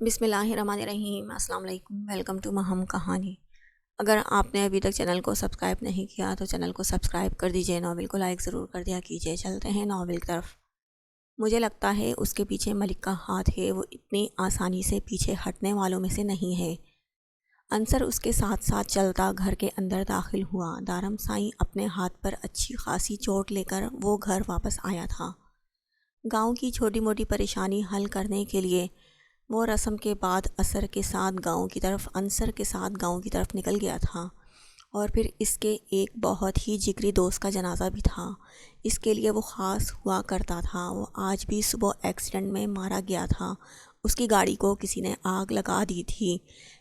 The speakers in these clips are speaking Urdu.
بسم اللہ الرحمن الرحیم۔ السلام علیکم، ویلکم ٹو مہم کہانی۔ اگر آپ نے ابھی تک چینل کو سبسکرائب نہیں کیا تو چینل کو سبسکرائب کر دیجئے، ناول کو لائک ضرور کر دیا کیجئے۔ چلتے ہیں ناول کی طرف۔ مجھے لگتا ہے اس کے پیچھے ملک کا ہاتھ ہے، وہ اتنی آسانی سے پیچھے ہٹنے والوں میں سے نہیں ہے۔ انصر اس کے ساتھ ساتھ چلتا گھر کے اندر داخل ہوا۔ دارم سائیں اپنے ہاتھ پر اچھی خاصی چوٹ لے کر وہ گھر واپس آیا تھا۔ گاؤں کی چھوٹی موٹی پریشانی حل کرنے کے لیے وہ رسم کے بعد انصر کے ساتھ گاؤں کی طرف نکل گیا تھا، اور پھر اس کے ایک بہت ہی جگری دوست کا جنازہ بھی تھا۔ اس کے لیے وہ خاص ہوا کرتا تھا۔ وہ آج بھی صبح ایکسیڈنٹ میں مارا گیا تھا۔ اس کی گاڑی کو کسی نے آگ لگا دی تھی،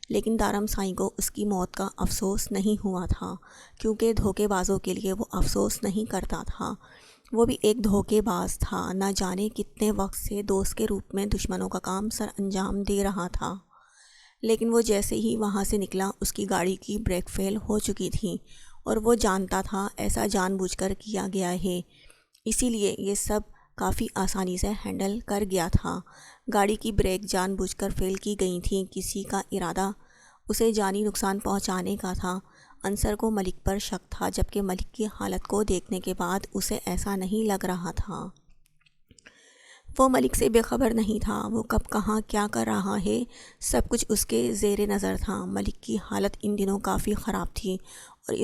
لیکن دارم سائیں کو اس کی موت کا افسوس نہیں ہوا تھا، کیونکہ دھوکے بازوں کے لیے وہ افسوس نہیں کرتا تھا۔ وہ بھی ایک دھوکے باز تھا، نہ جانے کتنے وقت سے دوست کے روپ میں دشمنوں کا کام سر انجام دے رہا تھا، لیکن وہ جیسے ہی وہاں سے نکلا اس کی گاڑی کی بریک فیل ہو چکی تھی، اور وہ جانتا تھا ایسا جان بوجھ کر کیا گیا ہے، اسی لیے یہ سب کافی آسانی سے ہینڈل کر گیا تھا۔ گاڑی کی بریک جان بوجھ کر فیل کی گئی تھیں، کسی کا ارادہ اسے جانی نقصان پہنچانے کا تھا۔ انصر کو ملک پر شک تھا، جبکہ ملک کی حالت کو دیکھنے کے بعد اسے ایسا نہیں لگ رہا تھا۔ وہ ملک سے بے خبر نہیں تھا، وہ کب کہاں کیا کر رہا ہے سب کچھ اس کے زیر نظر تھا۔ ملک کی حالت ان دنوں کافی خراب تھی، اور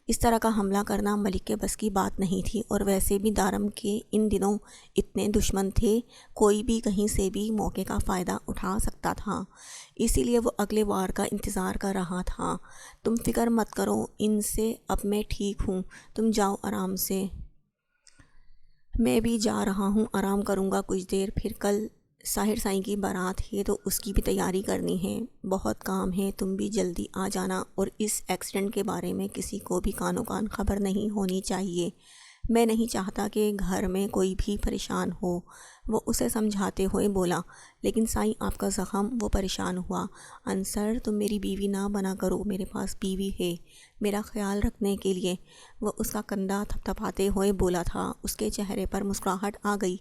اس طرح کا حملہ کرنا ملک کے بس کی بات نہیں تھی، اور ویسے بھی دارم کے ان دنوں اتنے دشمن تھے، کوئی بھی کہیں سے بھی موقع کا فائدہ اٹھا سکتا تھا، اسی لیے وہ اگلے وار کا انتظار کر رہا تھا۔ تم فکر مت کرو ان سے، اب میں ٹھیک ہوں، تم جاؤ آرام سے۔ میں بھی جا رہا ہوں، آرام کروں گا کچھ دیر، پھر کل ساحر سائیں کی بارات ہے تو اس کی بھی تیاری کرنی ہے، بہت کام ہے، تم بھی جلدی آ جانا، اور اس ایکسیڈنٹ کے بارے میں کسی کو بھی کانوں کان خبر نہیں ہونی چاہیے، میں نہیں چاہتا کہ گھر میں کوئی بھی پریشان ہو، وہ اسے سمجھاتے ہوئے بولا۔ لیکن سائیں آپ کا زخم، وہ پریشان ہوا۔ انصر تم میری بیوی نہ بنا کرو، میرے پاس بیوی ہے میرا خیال رکھنے کے لیے، وہ اس کا کندھا تھپتھپاتے ہوئے بولا تھا۔ اس کے چہرے پر مسکراہٹ آ گئی۔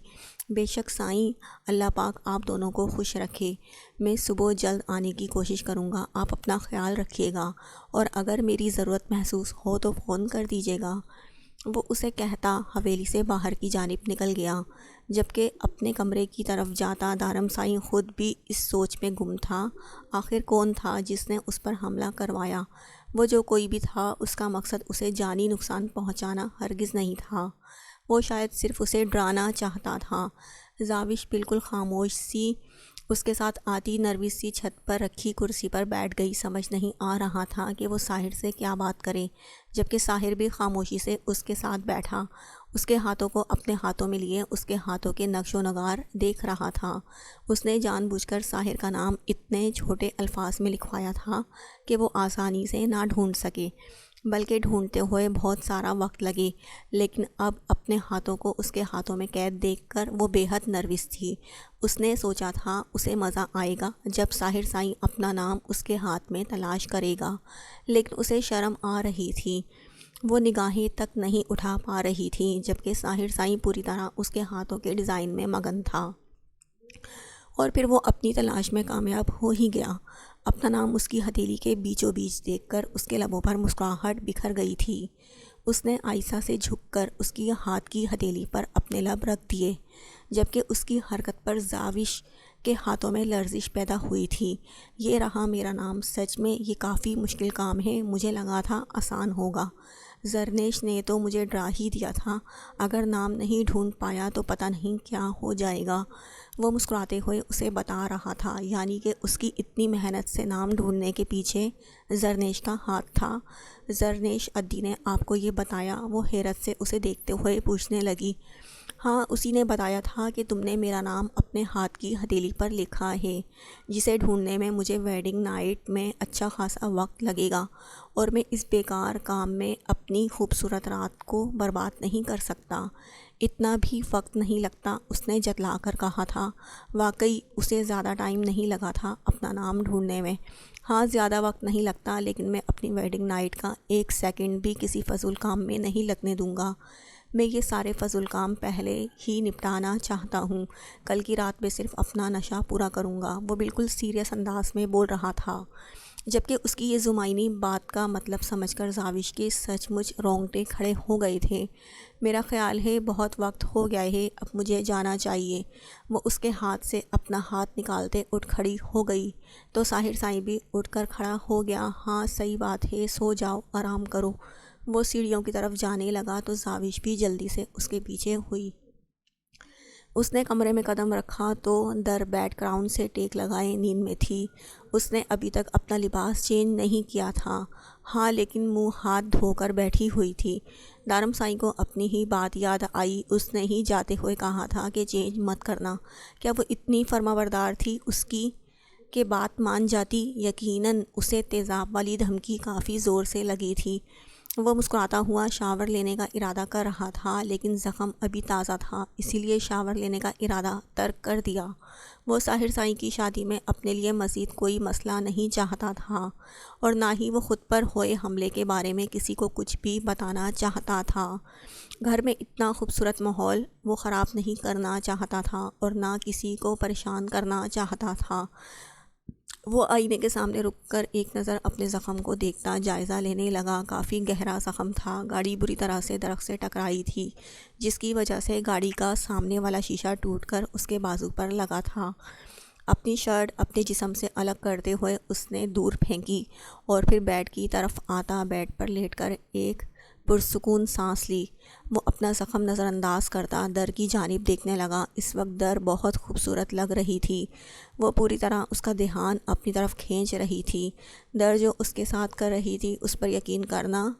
بے شک سائیں، اللہ پاک آپ دونوں کو خوش رکھے، میں صبح جلد آنے کی کوشش کروں گا، آپ اپنا خیال رکھیے گا، اور اگر میری ضرورت محسوس ہو تو فون کر دیجیے گا۔ وہ اسے کہتا حویلی سے باہر کی جانب نکل گیا، جبکہ اپنے کمرے کی طرف جاتا دارم سائیں خود بھی اس سوچ میں گم تھا، آخر کون تھا جس نے اس پر حملہ کروایا؟ وہ جو کوئی بھی تھا، اس کا مقصد اسے جانی نقصان پہنچانا ہرگز نہیں تھا، وہ شاید صرف اسے ڈرانا چاہتا تھا۔ زاوش بالکل خاموش سی اس کے ساتھ آتی، نروس سی چھت پر رکھی کرسی پر بیٹھ گئی، سمجھ نہیں آ رہا تھا کہ وہ ساحر سے کیا بات کرے، جبکہ ساحر بھی خاموشی سے اس کے ساتھ بیٹھا، اس کے ہاتھوں کو اپنے ہاتھوں میں لیے اس کے ہاتھوں کے نقش و نگار دیکھ رہا تھا۔ اس نے جان بوجھ کر ساحر کا نام اتنے چھوٹے الفاظ میں لکھوایا تھا کہ وہ آسانی سے نہ ڈھونڈ سکے، بلکہ ڈھونڈتے ہوئے بہت سارا وقت لگے، لیکن اب اپنے ہاتھوں کو اس کے ہاتھوں میں قید دیکھ کر وہ بے حد نروس تھی۔ اس نے سوچا تھا اسے مزہ آئے گا جب ساحر سائیں اپنا نام اس کے ہاتھ میں تلاش کرے گا، لیکن اسے شرم آ رہی تھی، وہ نگاہیں تک نہیں اٹھا پا رہی تھی، جبکہ ساحر سائیں پوری طرح اس کے ہاتھوں کے ڈیزائن میں مگن تھا۔ اور پھر وہ اپنی تلاش میں کامیاب ہو ہی گیا۔ اپنا نام اس کی ہتھیلی کے بیچوں بیچ دیکھ کر اس کے لبوں پر مسکراہٹ بکھر گئی تھی۔ اس نے آہستہ سے جھک کر اس کی ہاتھ کی ہتھیلی پر اپنے لب رکھ دیے، جبکہ اس کی حرکت پر زاوش کے ہاتھوں میں لرزش پیدا ہوئی تھی۔ یہ رہا میرا نام، سچ میں یہ کافی مشکل کام ہے، مجھے لگا تھا آسان ہوگا، زرنیش نے تو مجھے ڈرا ہی دیا تھا، اگر نام نہیں ڈھونڈ پایا تو پتہ نہیں کیا ہو جائے گا، وہ مسکراتے ہوئے اسے بتا رہا تھا، یعنی کہ اس کی اتنی محنت سے نام ڈھونڈنے کے پیچھے زرنیش کا ہاتھ تھا۔ زرنیش ادی نے آپ کو یہ بتایا؟ وہ حیرت سے اسے دیکھتے ہوئے پوچھنے لگی۔ ہاں، اسی نے بتایا تھا کہ تم نے میرا نام اپنے ہاتھ کی ہتھیلی پر لکھا ہے، جسے ڈھونڈنے میں مجھے ویڈنگ نائٹ میں اچھا خاصا وقت لگے گا، اور میں اس بیکار کام میں اپنی خوبصورت رات کو برباد نہیں کر سکتا۔ اتنا بھی وقت نہیں لگتا، اس نے جتلا کر کہا تھا۔ واقعی اسے زیادہ ٹائم نہیں لگا تھا اپنا نام ڈھونڈنے میں۔ ہاں، زیادہ وقت نہیں لگتا، لیکن میں اپنی ویڈنگ نائٹ کا ایک سیکنڈ بھی کسی فضول کام میں نہیں لگنے دوں گا۔ میں یہ سارے فضول کام پہلے ہی نپٹانا چاہتا ہوں، کل کی رات میں صرف اپنا نشہ پورا کروں گا۔ وہ بالکل سیریس انداز میں بول رہا تھا، جبکہ اس کی یہ زمینی بات کا مطلب سمجھ کر زاوش کے سچ مچ رونگٹے کھڑے ہو گئے تھے۔ میرا خیال ہے بہت وقت ہو گیا ہے، اب مجھے جانا چاہیے۔ وہ اس کے ہاتھ سے اپنا ہاتھ نکالتے اٹھ کھڑی ہو گئی تو طاہر سائیں بھی اٹھ کر کھڑا ہو گیا۔ ہاں صحیح بات ہے، سو جاؤ، آرام کرو۔ وہ سیڑھیوں کی طرف جانے لگا تو زاوش بھی جلدی سے اس کے پیچھے ہوئی۔ اس نے کمرے میں قدم رکھا تو در بیک گراؤنڈ سے ٹیک لگائے نیند میں تھی۔ اس نے ابھی تک اپنا لباس چینج نہیں کیا تھا، ہاں لیکن منہ ہاتھ دھو کر بیٹھی ہوئی تھی۔ دارم سائیں کو اپنی ہی بات یاد آئی، اس نے ہی جاتے ہوئے کہا تھا کہ چینج مت کرنا۔ کیا وہ اتنی فرمانبردار تھی اس کی کہ بات مان جاتی؟ یقیناً اسے تیزاب والی دھمکی کافی زور سے لگی تھی۔ وہ مسکراتا ہوا شاور لینے کا ارادہ کر رہا تھا، لیکن زخم ابھی تازہ تھا، اسی لیے شاور لینے کا ارادہ ترک کر دیا۔ وہ طاہر سائیں کی شادی میں اپنے لیے مزید کوئی مسئلہ نہیں چاہتا تھا، اور نہ ہی وہ خود پر ہوئے حملے کے بارے میں کسی کو کچھ بھی بتانا چاہتا تھا۔ گھر میں اتنا خوبصورت ماحول وہ خراب نہیں کرنا چاہتا تھا، اور نہ کسی کو پریشان کرنا چاہتا تھا۔ وہ آئینے کے سامنے رک کر ایک نظر اپنے زخم کو دیکھتا جائزہ لینے لگا۔ کافی گہرا زخم تھا، گاڑی بری طرح سے درخت سے ٹکرائی تھی، جس کی وجہ سے گاڑی کا سامنے والا شیشہ ٹوٹ کر اس کے بازو پر لگا تھا۔ اپنی شرٹ اپنے جسم سے الگ کرتے ہوئے اس نے دور پھینکی اور پھر بیڈ کی طرف آتا بیڈ پر لیٹ کر ایک پرسکون سانس لی۔ وہ اپنا زخم نظر انداز کرتا در کی جانب دیکھنے لگا۔ اس وقت در بہت خوبصورت لگ رہی تھی، وہ پوری طرح اس کا دھیان اپنی طرف کھینچ رہی تھی۔ در جو اس کے ساتھ کر رہی تھی اس پر یقین کرنا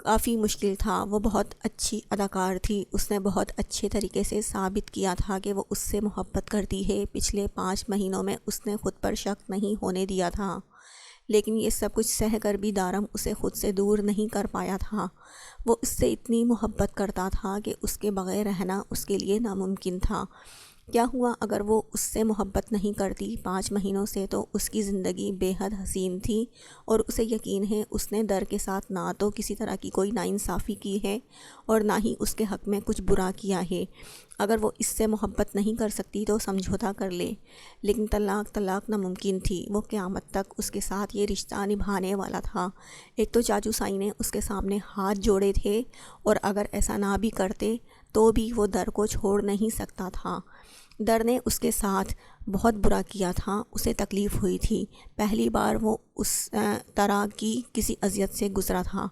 کافی مشکل تھا۔ وہ بہت اچھی اداکار تھی، اس نے بہت اچھے طریقے سے ثابت کیا تھا کہ وہ اس سے محبت کرتی ہے۔ پچھلے 5 مہینوں میں اس نے خود پر شک نہیں ہونے دیا تھا، لیکن یہ سب کچھ سہ کر بھی دارم اسے خود سے دور نہیں کر پایا تھا۔ وہ اس سے اتنی محبت کرتا تھا کہ اس کے بغیر رہنا اس کے لیے ناممکن تھا۔ کیا ہوا اگر وہ اس سے محبت نہیں کرتی؟ 5 مہینوں سے تو اس کی زندگی بے حد حسین تھی، اور اسے یقین ہے اس نے در کے ساتھ نہ تو کسی طرح کی کوئی ناانصافی کی ہے اور نہ ہی اس کے حق میں کچھ برا کیا ہے۔ اگر وہ اس سے محبت نہیں کر سکتی تو سمجھوتا کر لے، لیکن طلاق ناممکن تھی۔ وہ قیامت تک اس کے ساتھ یہ رشتہ نبھانے والا تھا۔ ایک تو چاچو سائی نے اس کے سامنے ہاتھ جوڑے تھے، اور اگر ایسا نہ بھی کرتے تو بھی وہ در کو چھوڑ نہیں سکتا تھا۔ در نے اس کے ساتھ بہت برا کیا تھا، اسے تکلیف ہوئی تھی۔ پہلی بار وہ اس طرح کی کسی اذیت سے گزرا تھا،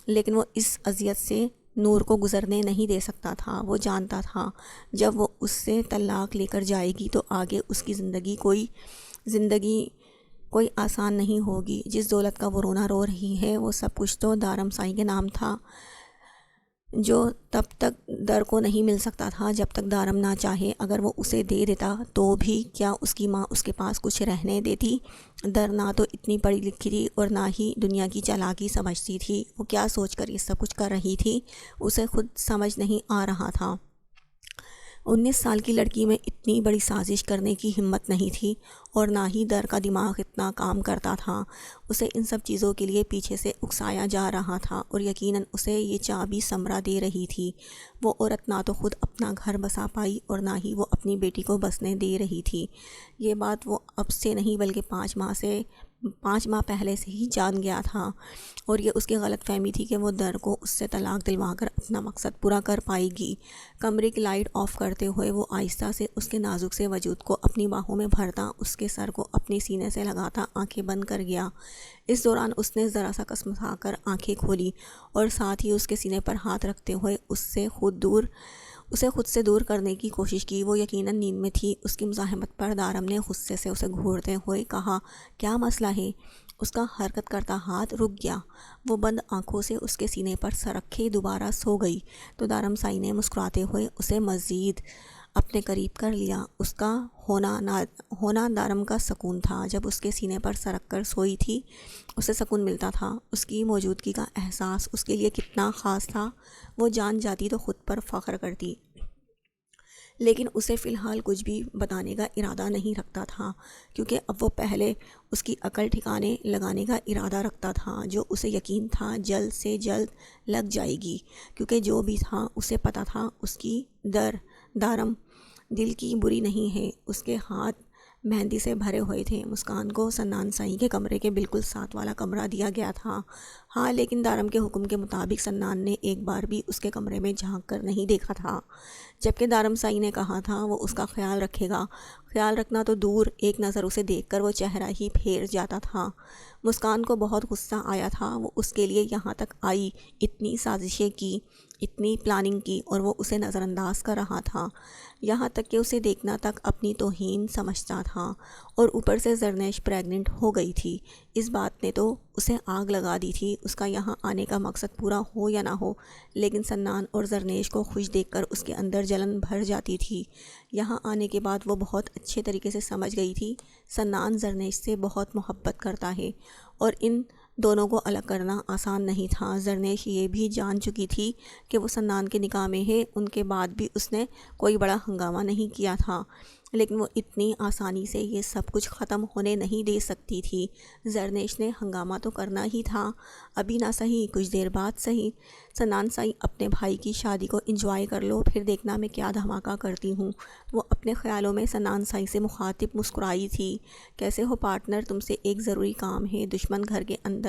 لیکن وہ اس اذیت سے نور کو گزرنے نہیں دے سکتا تھا۔ وہ جانتا تھا جب وہ اس سے طلاق لے کر جائے گی تو آگے اس کی زندگی کوئی آسان نہیں ہوگی۔ جس دولت کا وہ رونا رو رہی ہے وہ سب کچھ تو دارم سائیں کے نام تھا، جو تب تک در کو نہیں مل سکتا تھا جب تک دارم نہ چاہے۔ اگر وہ اسے دے دیتا تو بھی کیا اس کی ماں اس کے پاس کچھ رہنے دیتی؟ در نہ تو اتنی پڑھی لکھی تھی اور نہ ہی دنیا کی چالاکی سمجھتی تھی۔ وہ کیا سوچ کر یہ سب کچھ کر رہی تھی اسے خود سمجھ نہیں آ رہا تھا۔ 19 سال کی لڑکی میں اتنی بڑی سازش کرنے کی ہمت نہیں تھی، اور نہ ہی در کا دماغ اتنا کام کرتا تھا۔ اسے ان سب چیزوں کے لیے پیچھے سے اکسایا جا رہا تھا، اور یقیناً اسے یہ چابی ثمرہ دے رہی تھی۔ وہ عورت نہ تو خود اپنا گھر بسا پائی اور نہ ہی وہ اپنی بیٹی کو بسنے دے رہی تھی۔ یہ بات وہ اب سے نہیں بلکہ 5 ماہ پہلے سے ہی جان گیا تھا، اور یہ اس کی غلط فہمی تھی کہ وہ در کو اس سے طلاق دلوا کر اپنا مقصد پورا کر پائے گی۔ کمرے کی لائٹ آف کرتے ہوئے وہ آہستہ سے اس کے نازک سے وجود کو اپنی باہوں میں بھرتا، اس کے سر کو اپنے سینے سے لگاتا آنکھیں بند کر گیا۔ اس دوران اس نے ذرا سا کسمسا کر آنکھیں کھولی، اور ساتھ ہی اس کے سینے پر ہاتھ رکھتے ہوئے اسے خود سے دور کرنے کی کوشش کی۔ وہ یقیناً نیند میں تھی۔ اس کی مزاحمت پر دارم نے غصے سے اسے گھورتے ہوئے کہا، کیا مسئلہ ہے؟ اس کا حرکت کرتا ہاتھ رک گیا۔ وہ بند آنکھوں سے اس کے سینے پر سر رکھے دوبارہ سو گئی تو دارم سائی نے مسکراتے ہوئے اسے مزید اپنے قریب کر لیا۔ اس کا ہونا دارم کا سکون تھا۔ جب اس کے سینے پر سر رکھ کر سوئی تھی اسے سکون ملتا تھا۔ اس کی موجودگی کا احساس اس کے لیے کتنا خاص تھا، وہ جان جاتی تو خود پر فخر کرتی۔ لیکن اسے فی الحال کچھ بھی بتانے کا ارادہ نہیں رکھتا تھا، کیونکہ اب وہ پہلے اس کی عقل ٹھکانے لگانے کا ارادہ رکھتا تھا، جو اسے یقین تھا جلد سے جلد لگ جائے گی، کیونکہ جو بھی تھا اسے پتہ تھا اس کی دارم دل کی بری نہیں ہے۔ اس کے ہاتھ مہندی سے بھرے ہوئے تھے۔ مسکان کو سنان سائی کے کمرے کے بالکل ساتھ والا کمرہ دیا گیا تھا، ہاں، لیکن دارم کے حکم کے مطابق سنان نے ایک بار بھی اس کے کمرے میں جھانک کر نہیں دیکھا تھا، جبکہ دارم سائی نے کہا تھا وہ اس کا خیال رکھے گا۔ خیال رکھنا تو دور، ایک نظر اسے دیکھ کر وہ چہرہ ہی پھیر جاتا تھا۔ مسکان کو بہت غصہ آیا تھا، وہ اس کے لیے یہاں تک آئی، اتنی سازشیں کی، اتنی پلاننگ کی، اور وہ اسے نظر انداز کر رہا تھا، یہاں تک کہ اسے دیکھنا تک اپنی توہین سمجھتا تھا، اور اوپر سے زرنیش پریگننٹ ہو گئی تھی۔ اس بات نے تو اسے آگ لگا دی تھی، اس کا یہاں آنے کا مقصد پورا ہو یا نہ ہو، لیکن سنان اور زرنیش کو خوش دیکھ کر اس کے اندر جلن بھر جاتی تھی۔ یہاں آنے کے بعد وہ بہت اچھے طریقے سے سمجھ گئی تھی سنان زرنیش سے بہت محبت کرتا ہے، اور ان دونوں کو الگ کرنا آسان نہیں تھا۔ زرنیش یہ بھی جان چکی تھی کہ وہ سنان کے نکاح میں ہے، ان کے بعد بھی اس نے کوئی بڑا ہنگامہ نہیں کیا تھا، لیکن وہ اتنی آسانی سے یہ سب کچھ ختم ہونے نہیں دے سکتی تھی۔ زرنیش نے ہنگامہ تو کرنا ہی تھا، ابھی نہ صحیح، کچھ دیر بعد صحیح۔ سنان سائی، اپنے بھائی کی شادی کو انجوائے کر لو، پھر دیکھنا میں کیا دھماکہ کرتی ہوں۔ وہ اپنے خیالوں میں سنان سائی سے مخاطب مسکرائی تھی۔ کیسے ہو پارٹنر، تم سے ایک ضروری کام ہے، دشمن گھر کے اندر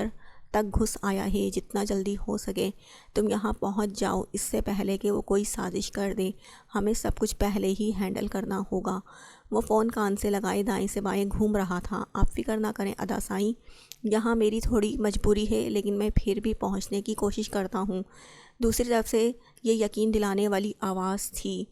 تک گھس آیا ہے، جتنا جلدی ہو سکے تم یہاں پہنچ جاؤ، اس سے پہلے کہ وہ کوئی سازش کر دے، ہمیں سب کچھ پہلے ہی ہینڈل کرنا ہوگا۔ وہ فون کان سے لگائے دائیں سے بائیں گھوم رہا تھا۔ آپ فکر نہ کریں ادا سائیں، یہاں میری تھوڑی مجبوری ہے، لیکن میں پھر بھی پہنچنے کی کوشش کرتا ہوں۔ دوسری طرف سے یہ یقین دلانے والی آواز تھی،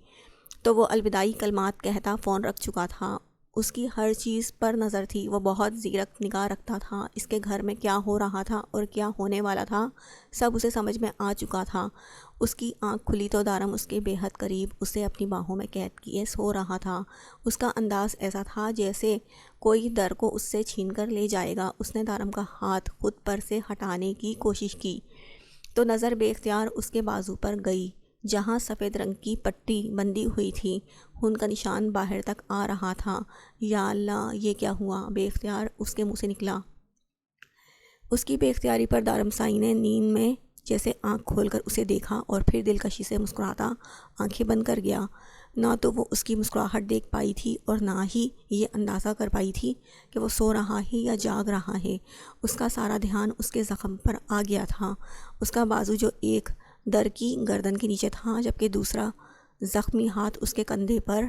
تو وہ الوداعی کلمات کہتا فون رکھ چکا تھا۔ اس کی ہر چیز پر نظر تھی، وہ بہت زیرک نگاہ رکھتا تھا، اس کے گھر میں کیا ہو رہا تھا اور کیا ہونے والا تھا سب اسے سمجھ میں آ چکا تھا۔ اس کی آنکھ کھلی تو دارم اس کے بے حد قریب اسے اپنی باہوں میں قید کیے سو رہا تھا۔ اس کا انداز ایسا تھا جیسے کوئی در کو اس سے چھین کر لے جائے گا۔ اس نے دارم کا ہاتھ خود پر سے ہٹانے کی کوشش کی تو نظر بے اختیار اس کے بازو پر گئی، جہاں سفید رنگ کی پٹی بندھی ہوئی تھی، خون کا نشان باہر تک آ رہا تھا۔ یا اللہ، یہ کیا ہوا؟ بے اختیار اس کے منہ سے نکلا۔ اس کی بے اختیاری پر دارم سائی نے نیند میں جیسے آنکھ کھول کر اسے دیکھا، اور پھر دلکشی سے مسکراتا آنکھیں بند کر گیا۔ نہ تو وہ اس کی مسکراہٹ دیکھ پائی تھی اور نہ ہی یہ اندازہ کر پائی تھی کہ وہ سو رہا ہے یا جاگ رہا ہے۔ اس کا سارا دھیان اس کے زخم پر آ گیا تھا، اس کا بازو جو ایک در کی گردن کے نیچے تھا، جبکہ دوسرا زخمی ہاتھ اس کے کندھے پر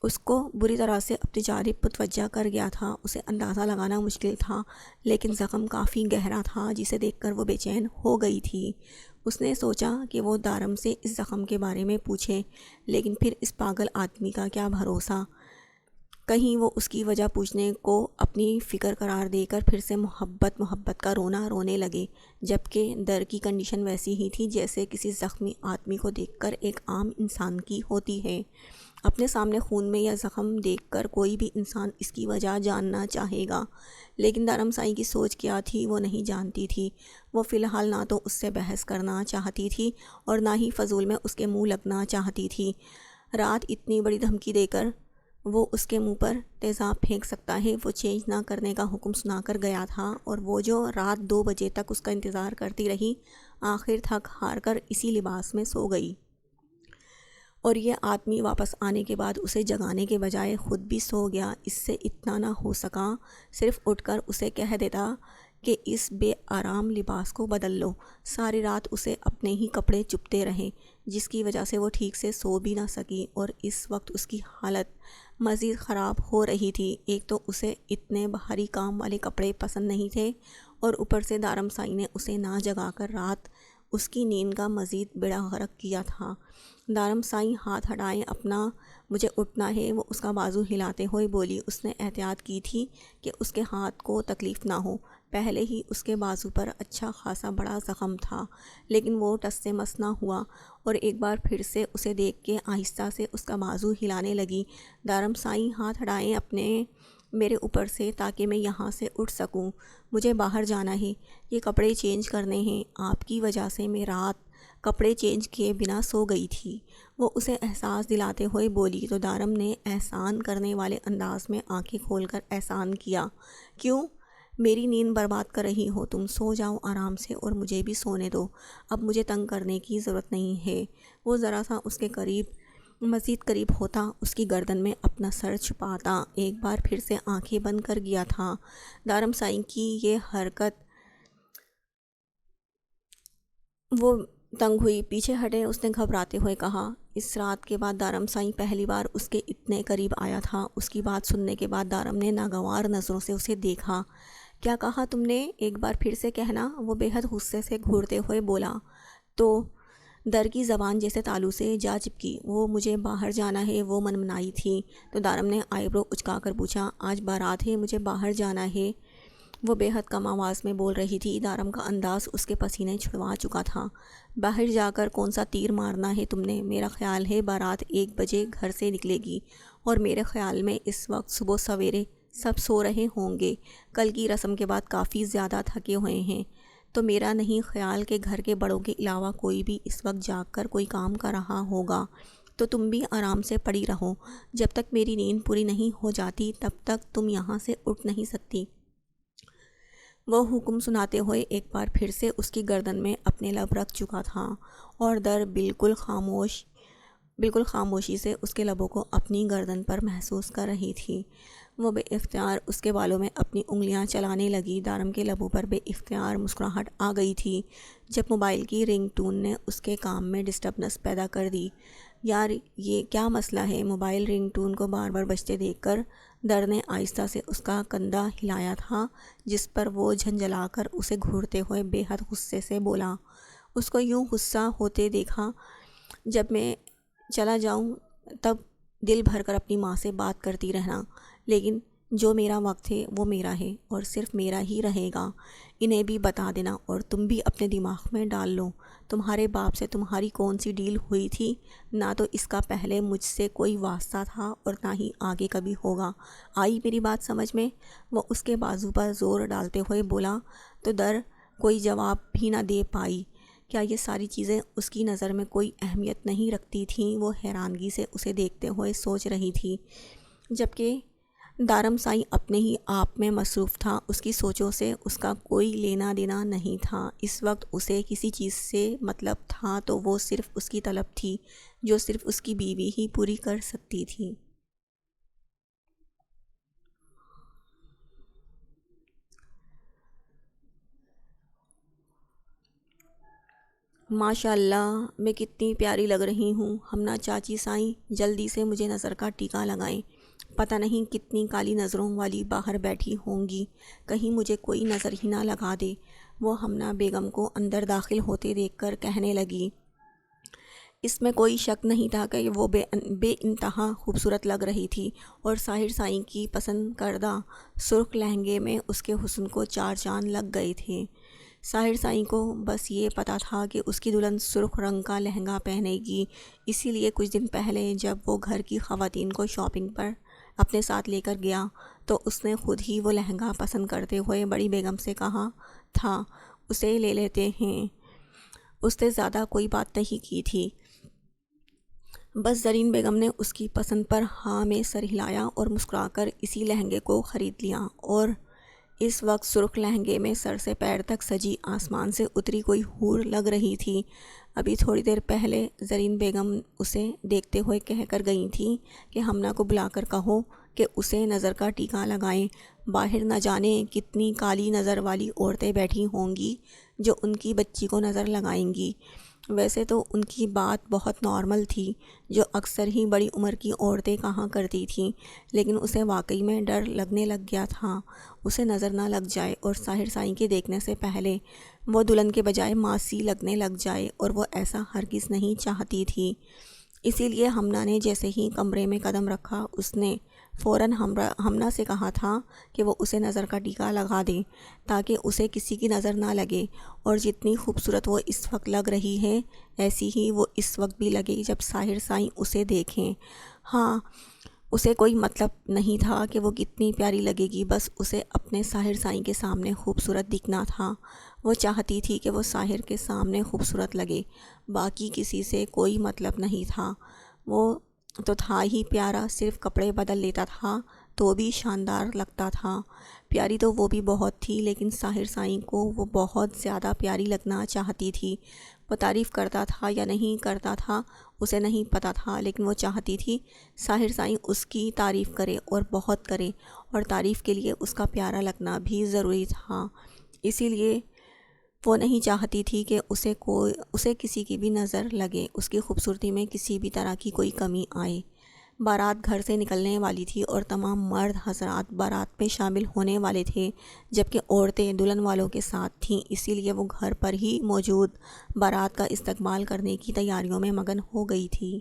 اس کو بری طرح سے اپنی جانب متوجہ کر گیا تھا۔ اسے اندازہ لگانا مشکل تھا، لیکن زخم کافی گہرا تھا، جسے دیکھ کر وہ بے چین ہو گئی تھی۔ اس نے سوچا کہ وہ دارم سے اس زخم کے بارے میں پوچھے، لیکن پھر اس پاگل آدمی کا کیا بھروسہ، کہیں وہ اس کی وجہ پوچھنے کو اپنی فکر قرار دے کر پھر سے محبت کا رونا رونے لگے، جبکہ در کی کنڈیشن ویسی ہی تھی جیسے کسی زخمی آدمی کو دیکھ کر ایک عام انسان کی ہوتی ہے۔ اپنے سامنے خون میں یا زخم دیکھ کر کوئی بھی انسان اس کی وجہ جاننا چاہے گا، لیکن دارم سائی کی سوچ کیا تھی وہ نہیں جانتی تھی۔ وہ فی الحال نہ تو اس سے بحث کرنا چاہتی تھی اور نہ ہی فضول میں اس کے منہ لگنا چاہتی تھی۔ رات اتنی بڑی دھمکی دے کر وہ اس کے منہ پر تیزاب پھینک سکتا ہے، وہ چینج نہ کرنے کا حکم سنا کر گیا تھا، اور وہ جو رات 2 بجے تک اس کا انتظار کرتی رہی، آخر تھک ہار کر اسی لباس میں سو گئی۔ اور یہ آدمی واپس آنے کے بعد اسے جگانے کے بجائے خود بھی سو گیا۔ اس سے اتنا نہ ہو سکا صرف اٹھ کر اسے کہہ دیتا کہ اس بے آرام لباس کو بدل لو۔ ساری رات اسے اپنے ہی کپڑے چبھتے رہے، جس کی وجہ سے وہ ٹھیک سے سو بھی نہ سکی، اور اس وقت اس کی حالت مزید خراب ہو رہی تھی۔ ایک تو اسے اتنے بھاری کام والے کپڑے پسند نہیں تھے، اور اوپر سے دارم سائی نے اسے نہ جگا کر رات اس کی نیند کا مزید بیڑا غرق کیا تھا۔ دارم سائی، ہاتھ ہٹائیں اپنا، مجھے اٹھنا ہے، وہ اس کا بازو ہلاتے ہوئے بولی۔ اس نے احتیاط کی تھی کہ اس کے ہاتھ کو تکلیف نہ ہو، پہلے ہی اس کے بازو پر اچھا خاصا بڑا زخم تھا، لیکن وہ ٹس سے مس نہ ہوا، اور ایک بار پھر سے اسے دیکھ کے آہستہ سے اس کا بازو ہلانے لگی۔ دارم سائی، ہاتھ ہٹائیں اپنے میرے اوپر سے، تاکہ میں یہاں سے اٹھ سکوں، مجھے باہر جانا ہے، یہ کپڑے چینج کرنے ہیں، آپ کی وجہ سے میں رات کپڑے چینج کیے بنا سو گئی تھی۔ وہ اسے احساس دلاتے ہوئے بولی تو دارم نے احسان کرنے والے انداز میں آنکھیں کھول کر احسان کیا، کیوں؟ میری نیند برباد کر رہی ہو تم؟ سو جاؤ آرام سے اور مجھے بھی سونے دو، اب مجھے تنگ کرنے کی ضرورت نہیں ہے۔ وہ ذرا سا اس کے مزید قریب ہوتا، اس کی گردن میں اپنا سر چھپاتا، ایک بار پھر سے آنکھیں بند کر گیا تھا۔ دارم سائیں کی یہ حرکت وہ تنگ ہوئی، پیچھے ہٹے۔ اس نے گھبراتے ہوئے کہا۔ اس رات کے بعد دارم سائیں پہلی بار اس کے اتنے قریب آیا تھا۔ اس کی بات سننے کے بعد دارم نے ناگوار نظروں سے اسے دیکھا۔ کیا کہا تم نے؟ ایک بار پھر سے کہنا، وہ بے حد غصے سے گھورتے ہوئے بولا۔ تو در کی زبان جیسے تالو سے جا چپکی۔ وہ مجھے باہر جانا ہے، وہ منمنائی تھی۔ تو دارم نے آئی برو اچکا کر پوچھا، آج بارات ہے، مجھے باہر جانا ہے؟ وہ بے حد کم آواز میں بول رہی تھی۔ دارم کا انداز اس کے پسینے چھڑوا چکا تھا۔ باہر جا کر کون سا تیر مارنا ہے تم نے؟ میرا خیال ہے بارات 1 بجے گھر سے نکلے گی، اور میرے خیال میں اس وقت صبح سویرے سب سو رہے ہوں گے، کل کی رسم کے بعد کافی زیادہ تھکے ہوئے ہیں۔ تو میرا نہیں خیال کہ گھر کے بڑوں کے علاوہ کوئی بھی اس وقت جاگ کر کوئی کام کر رہا ہوگا، تو تم بھی آرام سے پڑی رہو، جب تک میری نیند پوری نہیں ہو جاتی تب تک تم یہاں سے اٹھ نہیں سکتی۔ وہ حکم سناتے ہوئے ایک بار پھر سے اس کی گردن میں اپنے لب رکھ چکا تھا، اور در بالکل خاموشی سے اس کے لبوں کو اپنی گردن پر محسوس کر رہی تھی۔ وہ بے اختیار اس کے بالوں میں اپنی انگلیاں چلانے لگی۔ دارم کے لبوں پر بے اختیار مسکراہٹ آ گئی تھی جب موبائل کی رنگ ٹون نے اس کے کام میں ڈسٹربنس پیدا کر دی۔ یار یہ کیا مسئلہ ہے؟ موبائل رنگ ٹون کو بار بار بجتے دیکھ کر در نے آہستہ سے اس کا کندھا ہلایا تھا، جس پر وہ جھنجھلا کر اسے گھورتے ہوئے بے حد غصے سے بولا۔ اس کو یوں غصہ ہوتے دیکھا، جب میں چلا جاؤں تب دل بھر کر اپنی ماں سے بات کرتی رہنا، لیکن جو میرا وقت ہے وہ میرا ہے اور صرف میرا ہی رہے گا۔ انہیں بھی بتا دینا اور تم بھی اپنے دماغ میں ڈال لو، تمہارے باپ سے تمہاری کون سی ڈیل ہوئی تھی؟ نہ تو اس کا پہلے مجھ سے کوئی واسطہ تھا اور نہ ہی آگے کبھی ہوگا۔ آئی میری بات سمجھ میں؟ وہ اس کے بازو پر زور ڈالتے ہوئے بولا۔ تو در کوئی جواب بھی نہ دے پائی۔ کیا یہ ساری چیزیں اس کی نظر میں کوئی اہمیت نہیں رکھتی تھیں؟ وہ حیرانگی سے اسے دیکھتے ہوئے سوچ رہی تھی، جبکہ دارم سائیں اپنے ہی آپ میں مصروف تھا۔ اس کی سوچوں سے اس کا کوئی لینا دینا نہیں تھا۔ اس وقت اسے کسی چیز سے مطلب تھا تو وہ صرف اس کی طلب تھی، جو صرف اس کی بیوی ہی پوری کر سکتی تھی۔ ماشاء اللہ میں کتنی پیاری لگ رہی ہوں۔ ہمنا چاچی سائیں جلدی سے مجھے نظر کا ٹیکا لگائیں، پتہ نہیں کتنی کالی نظروں والی باہر بیٹھی ہوں گی، کہیں مجھے کوئی نظر ہی نہ لگا دے۔ وہ ہمنا بیگم کو اندر داخل ہوتے دیکھ کر کہنے لگی۔ اس میں کوئی شک نہیں تھا کہ وہ بے انتہا خوبصورت لگ رہی تھی، اور ساحر سائیں کی پسند کردہ سرخ لہنگے میں اس کے حسن کو 4 چاند لگ گئے تھے۔ ساحر سائیں کو بس یہ پتہ تھا کہ اس کی دلہن سرخ رنگ کا لہنگا پہنے گی، اسی لیے کچھ دن پہلے جب وہ گھر کی خواتین کو شاپنگ پر اپنے ساتھ لے کر گیا تو اس نے خود ہی وہ لہنگا پسند کرتے ہوئے بڑی بیگم سے کہا تھا اسے لے لیتے ہیں۔ اس نے زیادہ کوئی بات نہیں کی تھی، بس زرین بیگم نے اس کی پسند پر ہاں میں سر ہلایا اور مسکرا کر اسی لہنگے کو خرید لیا، اور اس وقت سرخ لہنگے میں سر سے پیر تک سجی آسمان سے اتری کوئی حور لگ رہی تھی۔ ابھی تھوڑی دیر پہلے زرین بیگم اسے دیکھتے ہوئے کہہ کر گئی تھیں کہ ہمنا کو بلا کر کہو کہ اسے نظر کا ٹیکا لگائیں، باہر نہ جانے کتنی کالی نظر والی عورتیں بیٹھی ہوں گی جو ان کی بچی کو نظر لگائیں گی۔ ویسے تو ان کی بات بہت نارمل تھی، جو اکثر ہی بڑی عمر کی عورتیں کہا کرتی تھیں، لیکن اسے واقعی میں ڈر لگنے لگ گیا تھا اسے نظر نہ لگ جائے اور ساحر سائیں کے دیکھنے سے پہلے وہ دلہن کے بجائے ماسی لگنے لگ جائے، اور وہ ایسا ہرگز نہیں چاہتی تھی۔ اسی لیے ہمنا نے جیسے ہی کمرے میں قدم رکھا اس نے فوراً ہمنا سے کہا تھا کہ وہ اسے نظر کا ٹیکا لگا دے تاکہ اسے کسی کی نظر نہ لگے، اور جتنی خوبصورت وہ اس وقت لگ رہی ہے ایسی ہی وہ اس وقت بھی لگے جب ساحر سائیں اسے دیکھیں۔ ہاں اسے کوئی مطلب نہیں تھا کہ وہ کتنی پیاری لگے گی، بس اسے اپنے ساحر سائیں کے سامنے خوبصورت دکھنا تھا۔ وہ چاہتی تھی کہ وہ ساحر کے سامنے خوبصورت لگے، باقی کسی سے کوئی مطلب نہیں تھا۔ وہ تو تھا ہی پیارا، صرف کپڑے بدل لیتا تھا تو بھی شاندار لگتا تھا۔ پیاری تو وہ بھی بہت تھی، لیکن ساحر سائیں کو وہ بہت زیادہ پیاری لگنا چاہتی تھی۔ وہ تعریف کرتا تھا یا نہیں کرتا تھا اسے نہیں پتہ تھا، لیکن وہ چاہتی تھی ساحر سائیں اس کی تعریف کرے اور بہت کرے، اور تعریف کے لیے اس کا پیارا لگنا بھی ضروری تھا۔ اسی لیے وہ نہیں چاہتی تھی کہ اسے کسی کی بھی نظر لگے، اس کی خوبصورتی میں کسی بھی طرح کی کوئی کمی آئے۔ بارات گھر سے نکلنے والی تھی اور تمام مرد حضرات بارات میں شامل ہونے والے تھے، جبکہ عورتیں دلہن والوں کے ساتھ تھیں، اسی لیے وہ گھر پر ہی موجود بارات کا استقبال کرنے کی تیاریوں میں مگن ہو گئی تھی۔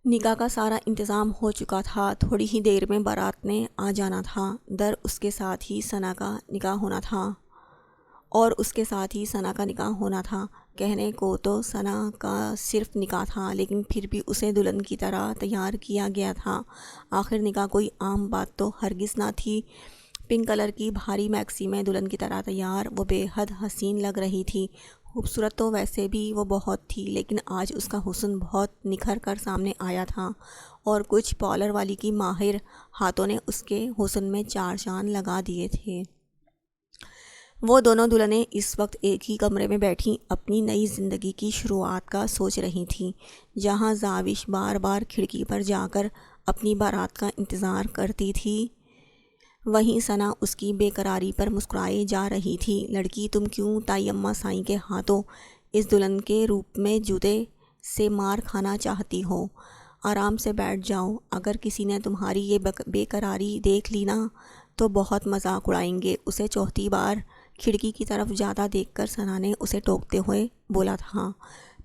نکاح کا سارا انتظام ہو چکا تھا، تھوڑی ہی دیر میں بارات نے آ جانا تھا۔ اس کے ساتھ ہی ثنا کا نکاح ہونا تھا اور اس کے ساتھ ہی ثنا کا نکاح ہونا تھا۔ کہنے کو تو ثنا کا صرف نکاح تھا، لیکن پھر بھی اسے دلہن کی طرح تیار کیا گیا تھا۔ آخر نکاح کوئی عام بات تو ہرگز نہ تھی۔ پنک کلر کی بھاری میکسی میں دلہن کی طرح تیار وہ بے حد حسین لگ رہی تھی۔ خوبصورت تو ویسے بھی وہ بہت تھی، لیکن آج اس کا حسن بہت نکھر کر سامنے آیا تھا، اور کچھ پارلر والی کی ماہر ہاتھوں نے اس کے حسن میں چار چاند لگا دیے تھے۔ وہ دونوں دلہنیں اس وقت ایک ہی کمرے میں بیٹھی اپنی نئی زندگی کی شروعات کا سوچ رہی تھیں۔ جہاں زاوش بار بار کھڑکی پر جا کر اپنی بارات کا انتظار کرتی تھی، وہیں ثنا اس کی بے قراری پر مسکرائے جا رہی تھی۔ لڑکی، تم کیوں تائی اماں سائیں کے ہاتھوں اس دلہن کے روپ میں جوتے سے مار کھانا چاہتی ہو؟ آرام سے بیٹھ جاؤ، اگر کسی نے تمہاری یہ بے قراری دیکھ لی نا تو بہت مذاق اڑائیں گے۔ اسے چوتھی بار کھڑکی کی طرف جاتا دیکھ کر ثنا نے اسے ٹوکتے ہوئے بولا تھا،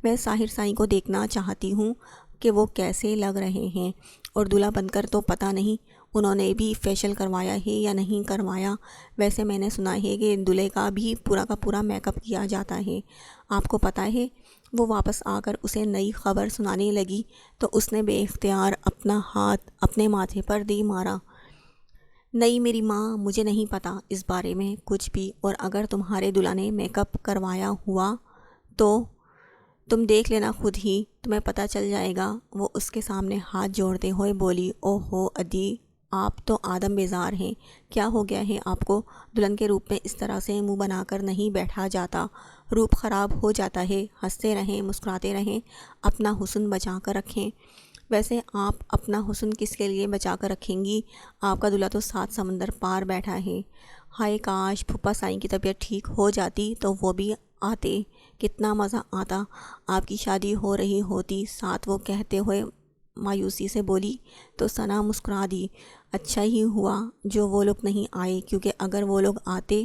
میں ساحر سائیں کو دیکھنا چاہتی ہوں کہ وہ کیسے لگ رہے ہیں، اور دلہا بن کر تو پتہ نہیں انہوں نے بھی فیشل کروایا ہے یا نہیں کروایا۔ ویسے میں نے سنا ہے کہ دلہے کا بھی پورا کا پورا میک اپ کیا جاتا ہے، آپ کو پتہ ہے؟ وہ واپس آ کر اسے نئی خبر سنانے لگی تو اس نے بے اختیار اپنا ہاتھ اپنے ماتھے پر دے مارا۔ نہیں میری ماں، مجھے نہیں پتہ اس بارے میں کچھ بھی، اور اگر تمہارے دلہا نے میک اپ کروایا ہوا تو تم دیکھ لینا خود ہی، تمہیں پتہ چل جائے گا۔ وہ اس کے سامنے ہاتھ جوڑتے ہوئے بولی، اوہ ہو ادی، آپ تو آدم بیزار ہیں، کیا ہو گیا ہے آپ کو؟ دلہن کے روپ میں اس طرح سے منہ بنا کر نہیں بیٹھا جاتا، روپ خراب ہو جاتا ہے۔ ہنستے رہیں، مسکراتے رہیں، اپنا حسن بچا کر رکھیں۔ ویسے آپ اپنا حسن کس کے لیے بچا کر رکھیں گی؟ آپ کا دلہا تو 7 سمندر پار بیٹھا ہے۔ ہائے کاش پھوپھا سائیں کی طبیعت ٹھیک ہو جاتی تو وہ بھی آتے، کتنا مزہ آتا، آپ کی شادی ہو رہی ہوتی۔ ساتھ وہ کہتے ہوئے مایوسی سے بولی تو ثنا مسکرا دی۔ اچھا ہی ہوا جو وہ لوگ نہیں آئے، کیونکہ اگر وہ لوگ آتے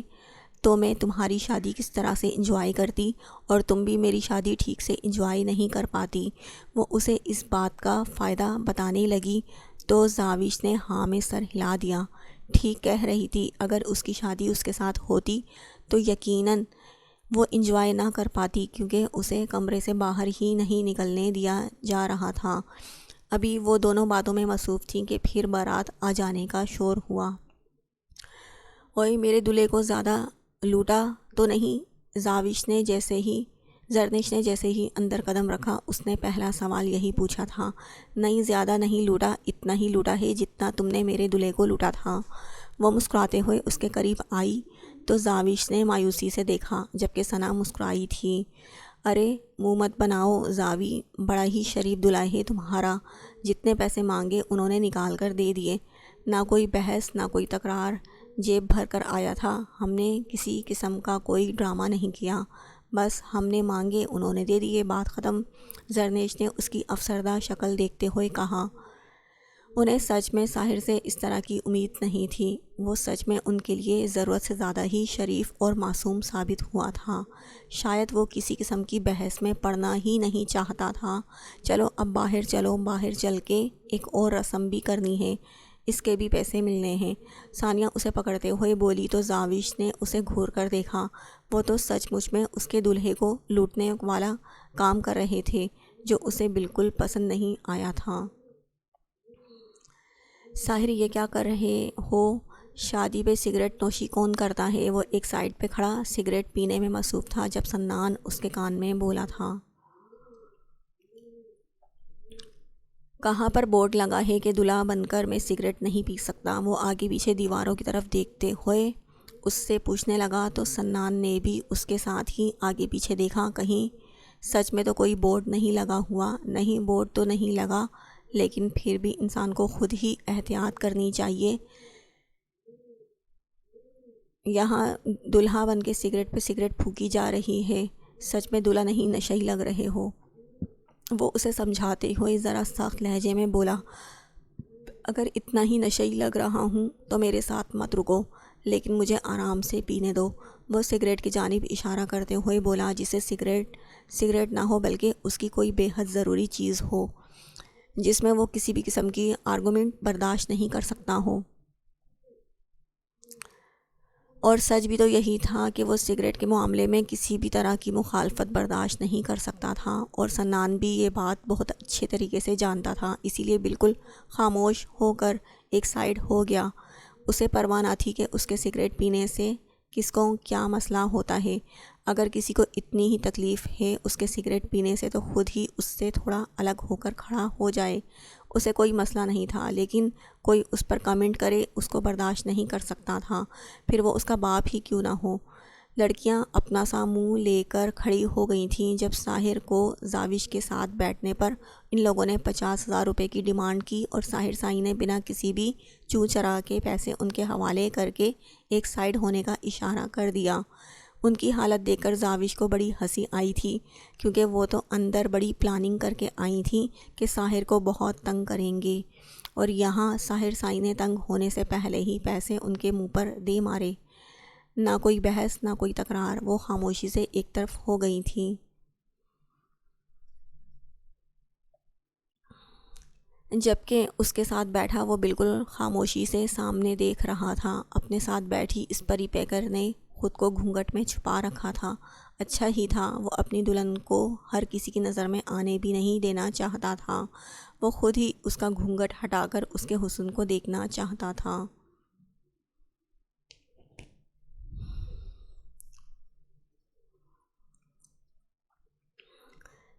تو میں تمہاری شادی کس طرح سے انجوائے کرتی، اور تم بھی میری شادی ٹھیک سے انجوائے نہیں کر پاتی۔ وہ اسے اس بات کا فائدہ بتانے لگی تو زاوش نے ہاں میں سر ہلا دیا۔ ٹھیک کہہ رہی تھی، اگر اس کی شادی اس کے ساتھ ہوتی تو یقیناً وہ انجوائے نہ کر پاتی، کیونکہ اسے کمرے سے باہر ہی نہیں نکلنے دیا جا رہا تھا۔ ابھی وہ دونوں باتوں میں مصروف تھیں کہ پھر بارات آ جانے کا شور ہوا۔ اوئے میرے دلہے کو زیادہ لوٹا تو نہیں؟ زرنش نے جیسے ہی اندر قدم رکھا اس نے پہلا سوال یہی پوچھا تھا۔ نہیں زیادہ نہیں لوٹا، اتنا ہی لوٹا ہے جتنا تم نے میرے دلہے کو لوٹا تھا۔ وہ مسکراتے ہوئے اس کے قریب آئی تو زاوش نے مایوسی سے دیکھا، جبکہ ثنا مسکرائی تھی۔ ارے منہ مت بناؤ زاوی، بڑا ہی شریف دلہا ہے تمہارا، جتنے پیسے مانگے انہوں نے نکال کر دے دیے، نہ کوئی بحث نہ کوئی تکرار، جیب بھر کر آیا تھا۔ ہم نے کسی قسم کا کوئی ڈرامہ نہیں کیا، بس ہم نے مانگے انہوں نے دے دیے، بات ختم۔ زرنیش نے اس کی افسردہ شکل دیکھتے ہوئے کہا۔ انہیں سچ میں ساحر سے اس طرح کی امید نہیں تھی، وہ سچ میں ان کے لیے ضرورت سے زیادہ ہی شریف اور معصوم ثابت ہوا تھا۔ شاید وہ کسی قسم کی بحث میں پڑنا ہی نہیں چاہتا تھا۔ چلو اب باہر چلو، باہر چل کے ایک اور رسم بھی کرنی ہے، اس کے بھی پیسے ملنے ہیں۔ ثانیہ اسے پکڑتے ہوئے بولی تو زاوش نے اسے گھور کر دیکھا۔ وہ تو سچ مچ میں اس کے دلہے کو لوٹنے والا کام کر رہے تھے۔ جو اسے بالکل پسند نہیں آیا تھا۔ ساحر یہ کیا کر رہے ہو؟ شادی پہ سگریٹ نوشی کون کرتا ہے؟ وہ ایک سائڈ پہ کھڑا سگریٹ پینے میں مصروف تھا جب سنان اس کے کان میں بولا تھا، کہاں پر بورڈ لگا ہے کہ دلہا بن کر میں سگریٹ نہیں پی سکتا؟ وہ آگے پیچھے دیواروں کی طرف دیکھتے ہوئے اس سے پوچھنے لگا تو سنان نے بھی اس کے ساتھ ہی آگے پیچھے دیکھا، کہیں سچ میں تو کوئی بورڈ نہیں لگا ہوا؟ نہیں، بورڈ تو نہیں لگا، لیکن پھر بھی انسان کو خود ہی احتیاط کرنی چاہیے۔ یہاں دلہا بن کے سگریٹ پہ سگریٹ پھونکی جا رہی ہے، سچ میں دلہا نہیں نشئی لگ رہے ہو؟ وہ اسے سمجھاتے ہوئے ذرا سخت لہجے میں بولا، اگر اتنا ہی نشئی لگ رہا ہوں تو میرے ساتھ مت رکو، لیکن مجھے آرام سے پینے دو۔ وہ سگریٹ کی جانب اشارہ کرتے ہوئے بولا، جسے سگریٹ نہ ہو بلکہ اس کی کوئی بے حد ضروری چیز ہو جس میں وہ کسی بھی قسم کی آرگومنٹ برداشت نہیں کر سکتا ہو۔ اور سچ بھی تو یہی تھا کہ وہ سگریٹ کے معاملے میں کسی بھی طرح کی مخالفت برداشت نہیں کر سکتا تھا، اور سنان بھی یہ بات بہت اچھے طریقے سے جانتا تھا، اسی لیے بالکل خاموش ہو کر ایک سائیڈ ہو گیا۔ اسے پرواہ نہ تھی کہ اس کے سگریٹ پینے سے کس کو کیا مسئلہ ہوتا ہے۔ اگر کسی کو اتنی ہی تکلیف ہے اس کے سگریٹ پینے سے تو خود ہی اس سے تھوڑا الگ ہو کر کھڑا ہو جائے۔ اسے کوئی مسئلہ نہیں تھا، لیکن کوئی اس پر کمنٹ کرے اس کو برداشت نہیں کر سکتا تھا، پھر وہ اس کا باپ ہی کیوں نہ ہو۔ لڑکیاں اپنا سا منہ لے کر کھڑی ہو گئی تھیں جب ساحر کو زاوش کے ساتھ بیٹھنے پر ان لوگوں نے 50,000 روپے کی ڈیمانڈ کی، اور ساحر سائی نے بنا کسی بھی چوں چرا کے پیسے ان کے حوالے کر کے ایک سائیڈ ہونے کا اشارہ کر دیا۔ ان کی حالت دیکھ کر زاوش کو بڑی ہنسی آئی تھی، کیونکہ وہ تو اندر بڑی پلاننگ کر کے آئی تھیں کہ ساحر کو بہت تنگ کریں گے، اور یہاں ساحر سائی نے تنگ ہونے سے پہلے ہی پیسے ان کے منہ پر دے مارے۔ نہ کوئی بحث نہ کوئی تکرار، وہ خاموشی سے ایک طرف ہو گئی تھیں۔ جبکہ اس کے ساتھ بیٹھا وہ بالکل خاموشی سے سامنے دیکھ رہا تھا۔ اپنے ساتھ بیٹھی اس پری پیکر نے خود کو گھونگھٹ میں چھپا رکھا تھا۔ اچھا ہی تھا، وہ اپنی دلہن کو ہر کسی کی نظر میں آنے بھی نہیں دینا چاہتا تھا۔ وہ خود ہی اس کا گھونگھٹ ہٹا کر اس کے حسن کو دیکھنا چاہتا تھا۔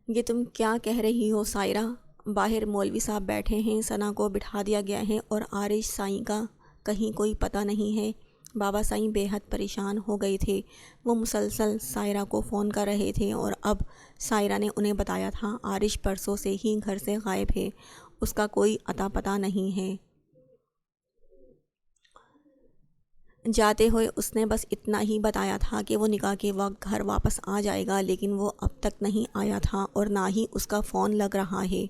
یہ تم کیا کہہ رہی ہو سائرہ؟ باہر مولوی صاحب بیٹھے ہیں، ثنا کو بٹھا دیا گیا ہے اور عارش سائیں کا کہیں کوئی پتہ نہیں ہے۔ بابا سائیں بے حد پریشان ہو گئے تھے۔ وہ مسلسل سائرہ کو فون کر رہے تھے، اور اب سائرہ نے انہیں بتایا تھا عارش پرسوں سے ہی گھر سے غائب ہے، اس کا کوئی اتا پتہ نہیں ہے۔ جاتے ہوئے اس نے بس اتنا ہی بتایا تھا کہ وہ نکاح کے وقت گھر واپس آ جائے گا، لیکن وہ اب تک نہیں آیا تھا اور نہ ہی اس کا فون لگ رہا ہے۔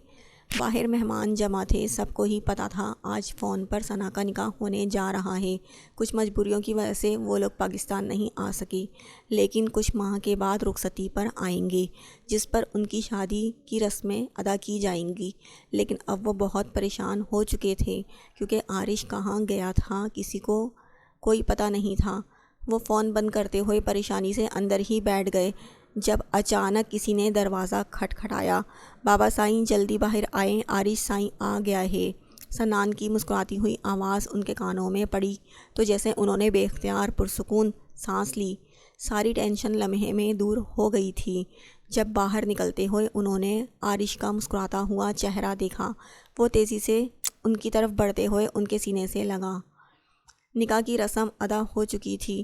باہر مہمان جمع تھے، سب کو ہی پتہ تھا آج فون پر ثنا کا نکاح ہونے جا رہا ہے۔ کچھ مجبوریوں کی وجہ سے وہ لوگ پاکستان نہیں آ سکے، لیکن کچھ ماہ کے بعد رخصتی پر آئیں گے، جس پر ان کی شادی کی رسمیں ادا کی جائیں گی۔ لیکن اب وہ بہت پریشان ہو چکے تھے، کیونکہ عارش کہاں گیا تھا کسی کو کوئی پتہ نہیں تھا۔ وہ فون بند کرتے ہوئے پریشانی سے اندر ہی بیٹھ گئے جب اچانک کسی نے دروازہ کھٹکھٹایا۔ بابا سائیں جلدی باہر آئیں، عارش سائیں آ گیا ہے۔ سنان کی مسکراتی ہوئی آواز ان کے کانوں میں پڑی تو جیسے انہوں نے بے اختیار پرسکون سانس لی۔ ساری ٹینشن لمحے میں دور ہو گئی تھی جب باہر نکلتے ہوئے انہوں نے عارش کا مسکراتا ہوا چہرہ دیکھا۔ وہ تیزی سے ان کی طرف بڑھتے ہوئے ان کے سینے سے لگا۔ نکاح کی رسم ادا ہو چکی تھی۔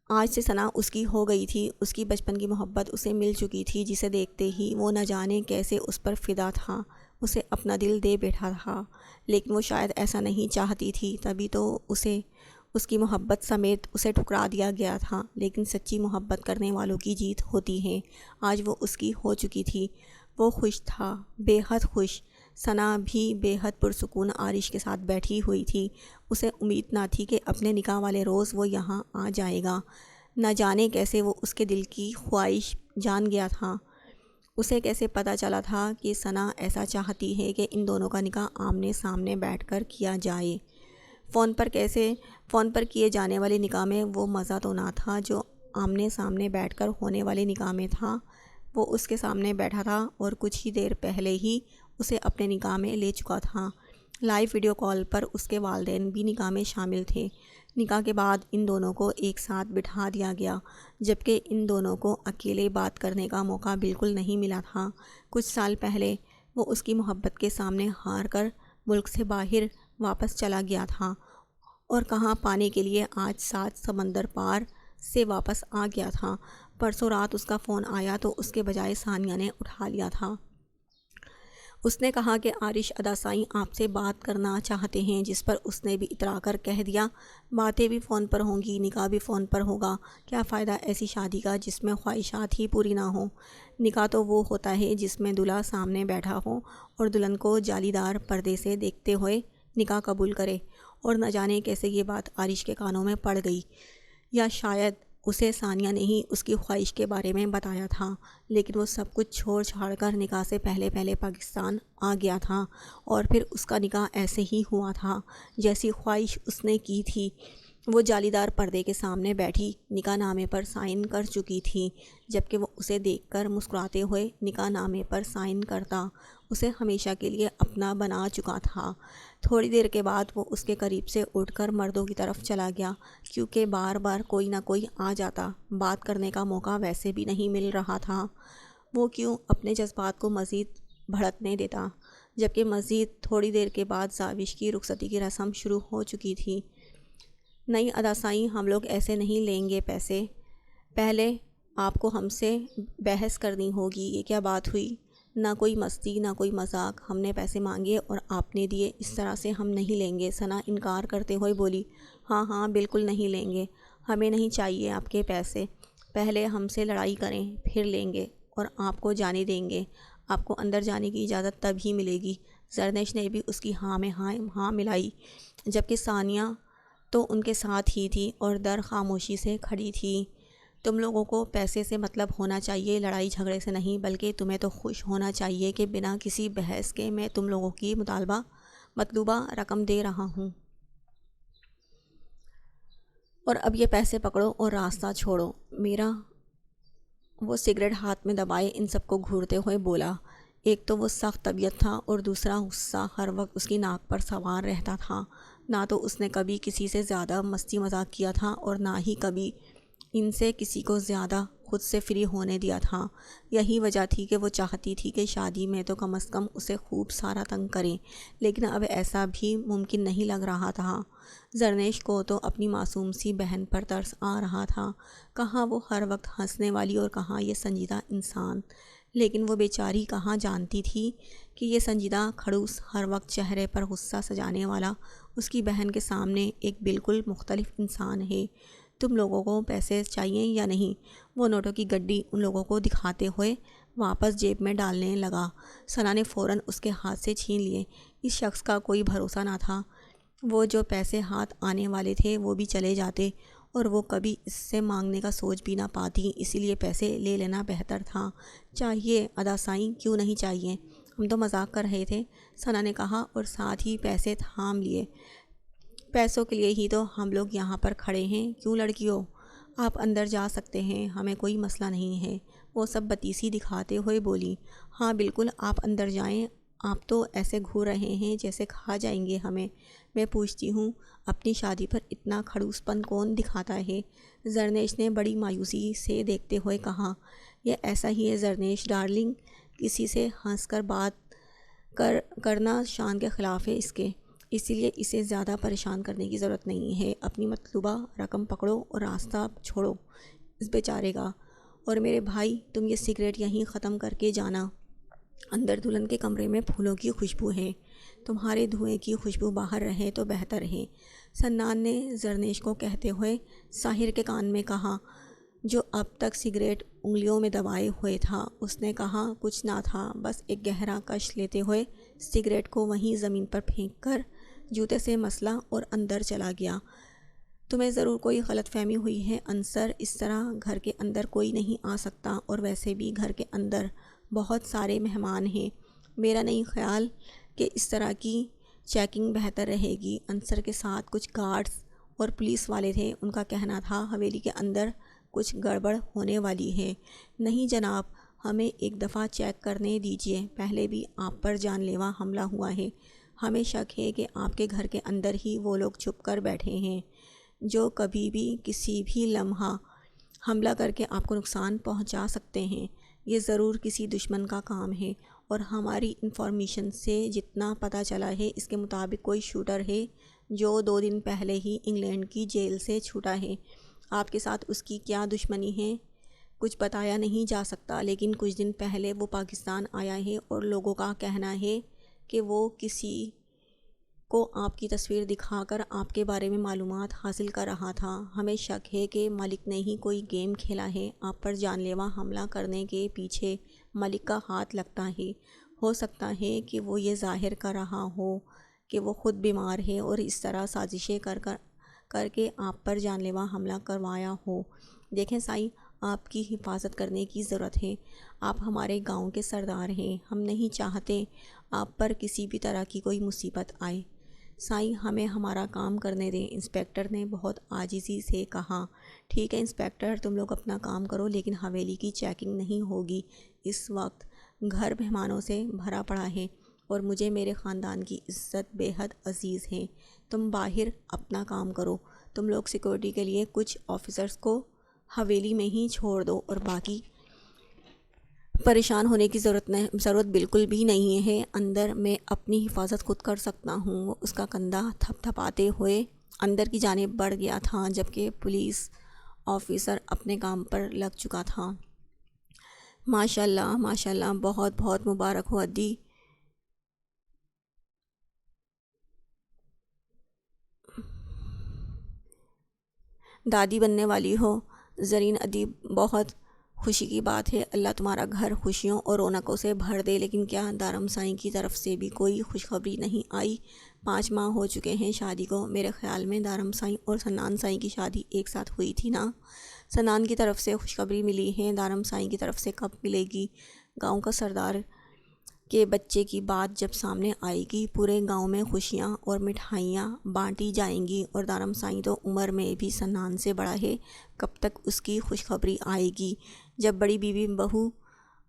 آج سے ثنا اس کی ہو گئی تھی۔ اس کی بچپن کی محبت اسے مل چکی تھی، جسے دیکھتے ہی وہ نہ جانے کیسے اس پر فدا تھا، اسے اپنا دل دے بیٹھا تھا۔ لیکن وہ شاید ایسا نہیں چاہتی تھی، تبھی تو اسے اس کی محبت سمیت اسے ٹھکرا دیا گیا تھا۔ لیکن سچی محبت کرنے والوں کی جیت ہوتی ہے۔ آج وہ اس کی ہو چکی تھی۔ وہ خوش تھا، بے حد خوش۔ ثنا بھی بے حد پرسکون عارش کے ساتھ بیٹھی ہوئی تھی۔ اسے امید نہ تھی کہ اپنے نکاح والے روز وہ یہاں آ جائے گا۔ نہ جانے کیسے وہ اس کے دل کی خواہش جان گیا تھا۔ اسے کیسے پتہ چلا تھا کہ ثنا ایسا چاہتی ہے کہ ان دونوں کا نکاح آمنے سامنے بیٹھ کر کیا جائے۔ فون پر کیے جانے والے نکاح میں وہ مزہ تو نہ تھا جو آمنے سامنے بیٹھ کر ہونے والے نکاح میں تھا۔ وہ اس کے سامنے بیٹھا تھا اور کچھ ہی دیر پہلے ہی اسے اپنے نکاح میں لے چکا تھا۔ لائیو ویڈیو کال پر اس کے والدین بھی نکاح میں شامل تھے۔ نکاح کے بعد ان دونوں کو ایک ساتھ بٹھا دیا گیا، جبکہ ان دونوں کو اکیلے بات کرنے کا موقع بالکل نہیں ملا تھا۔ کچھ سال پہلے وہ اس کی محبت کے سامنے ہار کر ملک سے باہر واپس چلا گیا تھا اور کہاں پانے کے لیے آج 7 سمندر پار سے واپس آ گیا تھا۔ پرسوں رات اس کا فون آیا تو اس کے بجائے ثانیہ نے اٹھا لیا تھا۔ اس نے کہا کہ عارش ادا سائیں آپ سے بات کرنا چاہتے ہیں، جس پر اس نے بھی اترا کر کہہ دیا باتیں بھی فون پر ہوں گی، نکاح بھی فون پر ہوگا، کیا فائدہ ایسی شادی کا جس میں خواہشات ہی پوری نہ ہوں۔ نکاح تو وہ ہوتا ہے جس میں دلہا سامنے بیٹھا ہو اور دلہن کو جالی دار پردے سے دیکھتے ہوئے نکاح قبول کرے۔ اور نہ جانے کیسے یہ بات عارش کے کانوں میں پڑ گئی، یا شاید اسے ثانیہ نے ہی اس کی خواہش کے بارے میں بتایا تھا، لیکن وہ سب کچھ چھوڑ چھاڑ کر نکاح سے پہلے پاکستان آ گیا تھا اور پھر اس کا نکاح ایسے ہی ہوا تھا جیسی خواہش اس نے کی تھی۔ وہ جالی دار پردے کے سامنے بیٹھی نکاح نامے پر سائن کر چکی تھی، جبکہ وہ اسے دیکھ کر مسکراتے ہوئے نکاح نامے پر سائن کرتا اسے ہمیشہ کے لیے اپنا بنا چکا تھا۔ تھوڑی دیر کے بعد وہ اس کے قریب سے اٹھ کر مردوں کی طرف چلا گیا، کیونکہ بار بار کوئی نہ کوئی آ جاتا، بات کرنے کا موقع ویسے بھی نہیں مل رہا تھا۔ وہ کیوں اپنے جذبات کو مزید بھڑکنے دیتا، جبکہ مزید تھوڑی دیر کے بعد زاوش کی رخصتی کی رسم شروع ہو چکی تھی۔ نہیں ادا سائیں، ہم لوگ ایسے نہیں لیں گے پیسے، پہلے آپ کو ہم سے بحث کرنی ہوگی۔ یہ کیا بات ہوئی؟ نہ کوئی مستی نہ کوئی مذاق، ہم نے پیسے مانگے اور آپ نے دیے، اس طرح سے ہم نہیں لیں گے۔ ثنا انکار کرتے ہوئے بولی، ہاں بالکل نہیں لیں گے، ہمیں نہیں چاہیے آپ کے پیسے، پہلے ہم سے لڑائی کریں پھر لیں گے اور آپ کو جانے دیں گے، آپ کو اندر جانے کی اجازت تب ہی ملے گی۔ زرنیش نے بھی اس کی ہاں میں ہاں ملائی، جبکہ ثانیہ تو ان کے ساتھ ہی تھی اور در خاموشی سے کھڑی تھی۔ تم لوگوں کو پیسے سے مطلب ہونا چاہیے، لڑائی جھگڑے سے نہیں، بلکہ تمہیں تو خوش ہونا چاہیے کہ بنا کسی بحث کے میں تم لوگوں کی مطلوبہ رقم دے رہا ہوں، اور اب یہ پیسے پکڑو اور راستہ چھوڑو میرا۔ وہ سگریٹ ہاتھ میں دبائے ان سب کو گھورتے ہوئے بولا۔ ایک تو وہ سخت طبیعت تھا اور دوسرا غصہ ہر وقت اس کی ناک پر سوار رہتا تھا۔ نہ تو اس نے کبھی کسی سے زیادہ مستی مذاق کیا تھا اور نہ ہی کبھی ان سے کسی کو زیادہ خود سے فری ہونے دیا تھا۔ یہی وجہ تھی کہ وہ چاہتی تھی کہ شادی میں تو کم از کم اسے خوب سارا تنگ کریں، لیکن اب ایسا بھی ممکن نہیں لگ رہا تھا۔ زرنیش کو تو اپنی معصوم سی بہن پر ترس آ رہا تھا، کہاں وہ ہر وقت ہنسنے والی اور کہاں یہ سنجیدہ انسان، لیکن وہ بیچاری کہاں جانتی تھی کہ یہ سنجیدہ کھڑوس ہر وقت چہرے پر غصہ سجانے والا اس کی بہن کے سامنے ایک بالکل مختلف انسان ہے۔ تم لوگوں کو پیسے چاہیے یا نہیں؟ وہ نوٹوں کی گڈی ان لوگوں کو دکھاتے ہوئے واپس جیب میں ڈالنے لگا۔ ثنا نے فوراً اس کے ہاتھ سے چھین لیے۔ اس شخص کا کوئی بھروسہ نہ تھا، وہ جو پیسے ہاتھ آنے والے تھے وہ بھی چلے جاتے اور وہ کبھی اس سے مانگنے کا سوچ بھی نہ پاتی، اسی لیے پیسے لے لینا بہتر تھا۔ چاہیے ادا سائیں، کیوں نہیں چاہیے، ہم تو مذاق کر رہے تھے، ثنا نے کہا اور ساتھ ہی پیسے تھام لیے۔ پیسوں کے لیے ہی تو ہم لوگ یہاں پر کھڑے ہیں، کیوں لڑکیوں، آپ اندر جا سکتے ہیں، ہمیں کوئی مسئلہ نہیں ہے۔ وہ سب بتیسی دکھاتے ہوئے بولی، ہاں بالکل آپ اندر جائیں، آپ تو ایسے گھور رہے ہیں جیسے کھا جائیں گے ہمیں۔ میں پوچھتی ہوں اپنی شادی پر اتنا کھڑوس پن کون دکھاتا ہے؟ زرنیش نے بڑی مایوسی سے دیکھتے ہوئے کہا، یہ ایسا ہی ہے زرنیش ڈارلنگ، کسی سے ہنس کر بات کرنا شان کے خلاف ہے اس کے، اسی لیے اسے زیادہ پریشان کرنے کی ضرورت نہیں ہے۔ اپنی مطلوبہ رقم پکڑو اور راستہ چھوڑو اس بیچارے کا، اور میرے بھائی تم یہ سگریٹ یہیں ختم کر کے جانا، اندر دلہن کے کمرے میں پھولوں کی خوشبو ہے، تمہارے دھوئیں کی خوشبو باہر رہے تو بہتر ہے۔ سنان نے زرنیش کو کہتے ہوئے ساحر کے کان میں کہا، جو اب تک سگریٹ انگلیوں میں دبائے ہوئے تھا۔ اس نے کہا کچھ نہ تھا، بس ایک گہرا کش لیتے ہوئے سگریٹ کو وہیں زمین پر پھینک کر جوتے سے مسلا اور اندر چلا گیا۔ تمہیں ضرور کوئی غلط فہمی ہوئی ہے انصر، اس طرح گھر کے اندر کوئی نہیں آ سکتا، اور ویسے بھی گھر کے اندر بہت سارے مہمان ہیں، میرا نہیں خیال کہ اس طرح کی چیکنگ بہتر رہے گی۔ انصر کے ساتھ کچھ گارڈز اور پولیس والے تھے، ان کا کہنا تھا حویلی کے اندر کچھ گڑبڑ ہونے والی ہے۔ نہیں جناب، ہمیں ایک دفعہ چیک کرنے دیجیے، پہلے بھی آپ پر جان لیوا حملہ ہوا ہے۔ ہمیں شک ہے کہ آپ کے گھر کے اندر ہی وہ لوگ چھپ کر بیٹھے ہیں جو کبھی بھی کسی بھی لمحہ حملہ کر کے آپ کو نقصان پہنچا سکتے ہیں۔ یہ ضرور کسی دشمن کا کام ہے، اور ہماری انفارمیشن سے جتنا پتہ چلا ہے اس کے مطابق کوئی شوٹر ہے جو 2 دن پہلے ہی انگلینڈ کی جیل سے چھوٹا ہے۔ آپ کے ساتھ اس کی کیا دشمنی ہے کچھ بتایا نہیں جا سکتا، لیکن کچھ دن پہلے وہ پاکستان آیا ہے اور لوگوں کا کہنا ہے کہ وہ کسی کو آپ کی تصویر دکھا کر آپ کے بارے میں معلومات حاصل کر رہا تھا۔ ہمیں شک ہے کہ ملک نے ہی کوئی گیم کھیلا ہے۔ آپ پر جان لیوا حملہ کرنے کے پیچھے ملک کا ہاتھ لگتا ہے۔ ہو سکتا ہے کہ وہ یہ ظاہر کر رہا ہو کہ وہ خود بیمار ہے اور اس طرح سازشیں کر کے آپ پر جان لیوا حملہ کروایا ہو۔ دیکھیں سائی، آپ کی حفاظت کرنے کی ضرورت ہے۔ آپ ہمارے گاؤں کے سردار ہیں، ہم نہیں چاہتے آپ پر کسی بھی طرح کی کوئی مصیبت آئے۔ سائی، ہمیں ہمارا کام کرنے دیں، انسپکٹر نے بہت عاجزی سے کہا۔ ٹھیک ہے انسپکٹر، تم لوگ اپنا کام کرو، لیکن حویلی کی چیکنگ نہیں ہوگی۔ اس وقت گھر مہمانوں سے بھرا پڑا ہے اور مجھے میرے خاندان کی عزت بے حد عزیز ہے۔ تم باہر اپنا کام کرو، تم لوگ سیکورٹی کے لیے کچھ آفیسرز کو حویلی میں ہی چھوڑ دو، اور باقی پریشان ہونے کی ضرورت بالکل بھی نہیں ہے۔ اندر میں اپنی حفاظت خود کر سکتا ہوں۔ اس کا کندھا تھپ تھپاتے ہوئے اندر کی جانب بڑھ گیا تھا، جبکہ پولیس آفیسر اپنے کام پر لگ چکا تھا۔ ماشاءاللہ ماشاءاللہ، بہت بہت مبارک ہو ادی۔ دادی بننے والی ہو زرین ادی، بہت خوشی کی بات ہے۔ اللہ تمہارا گھر خوشیوں اور رونقوں سے بھر دے۔ لیکن کیا دارم سائیں کی طرف سے بھی کوئی خوشخبری نہیں آئی؟ 5 ماہ ہو چکے ہیں شادی کو۔ میرے خیال میں دارم سائیں اور سنان سائیں کی شادی ایک ساتھ ہوئی تھی نا؟ سنان کی طرف سے خوشخبری ملی ہے، دارم سائیں کی طرف سے کب ملے گی؟ گاؤں کا سردار کے بچے کی بات جب سامنے آئے گی، پورے گاؤں میں خوشیاں اور مٹھائیاں بانٹی جائیں گی، اور دارم سائیں تو عمر میں بھی سنان سے بڑا ہے، کب تک اس کی خوشخبری آئے گی؟ جب بڑی بیوی بہو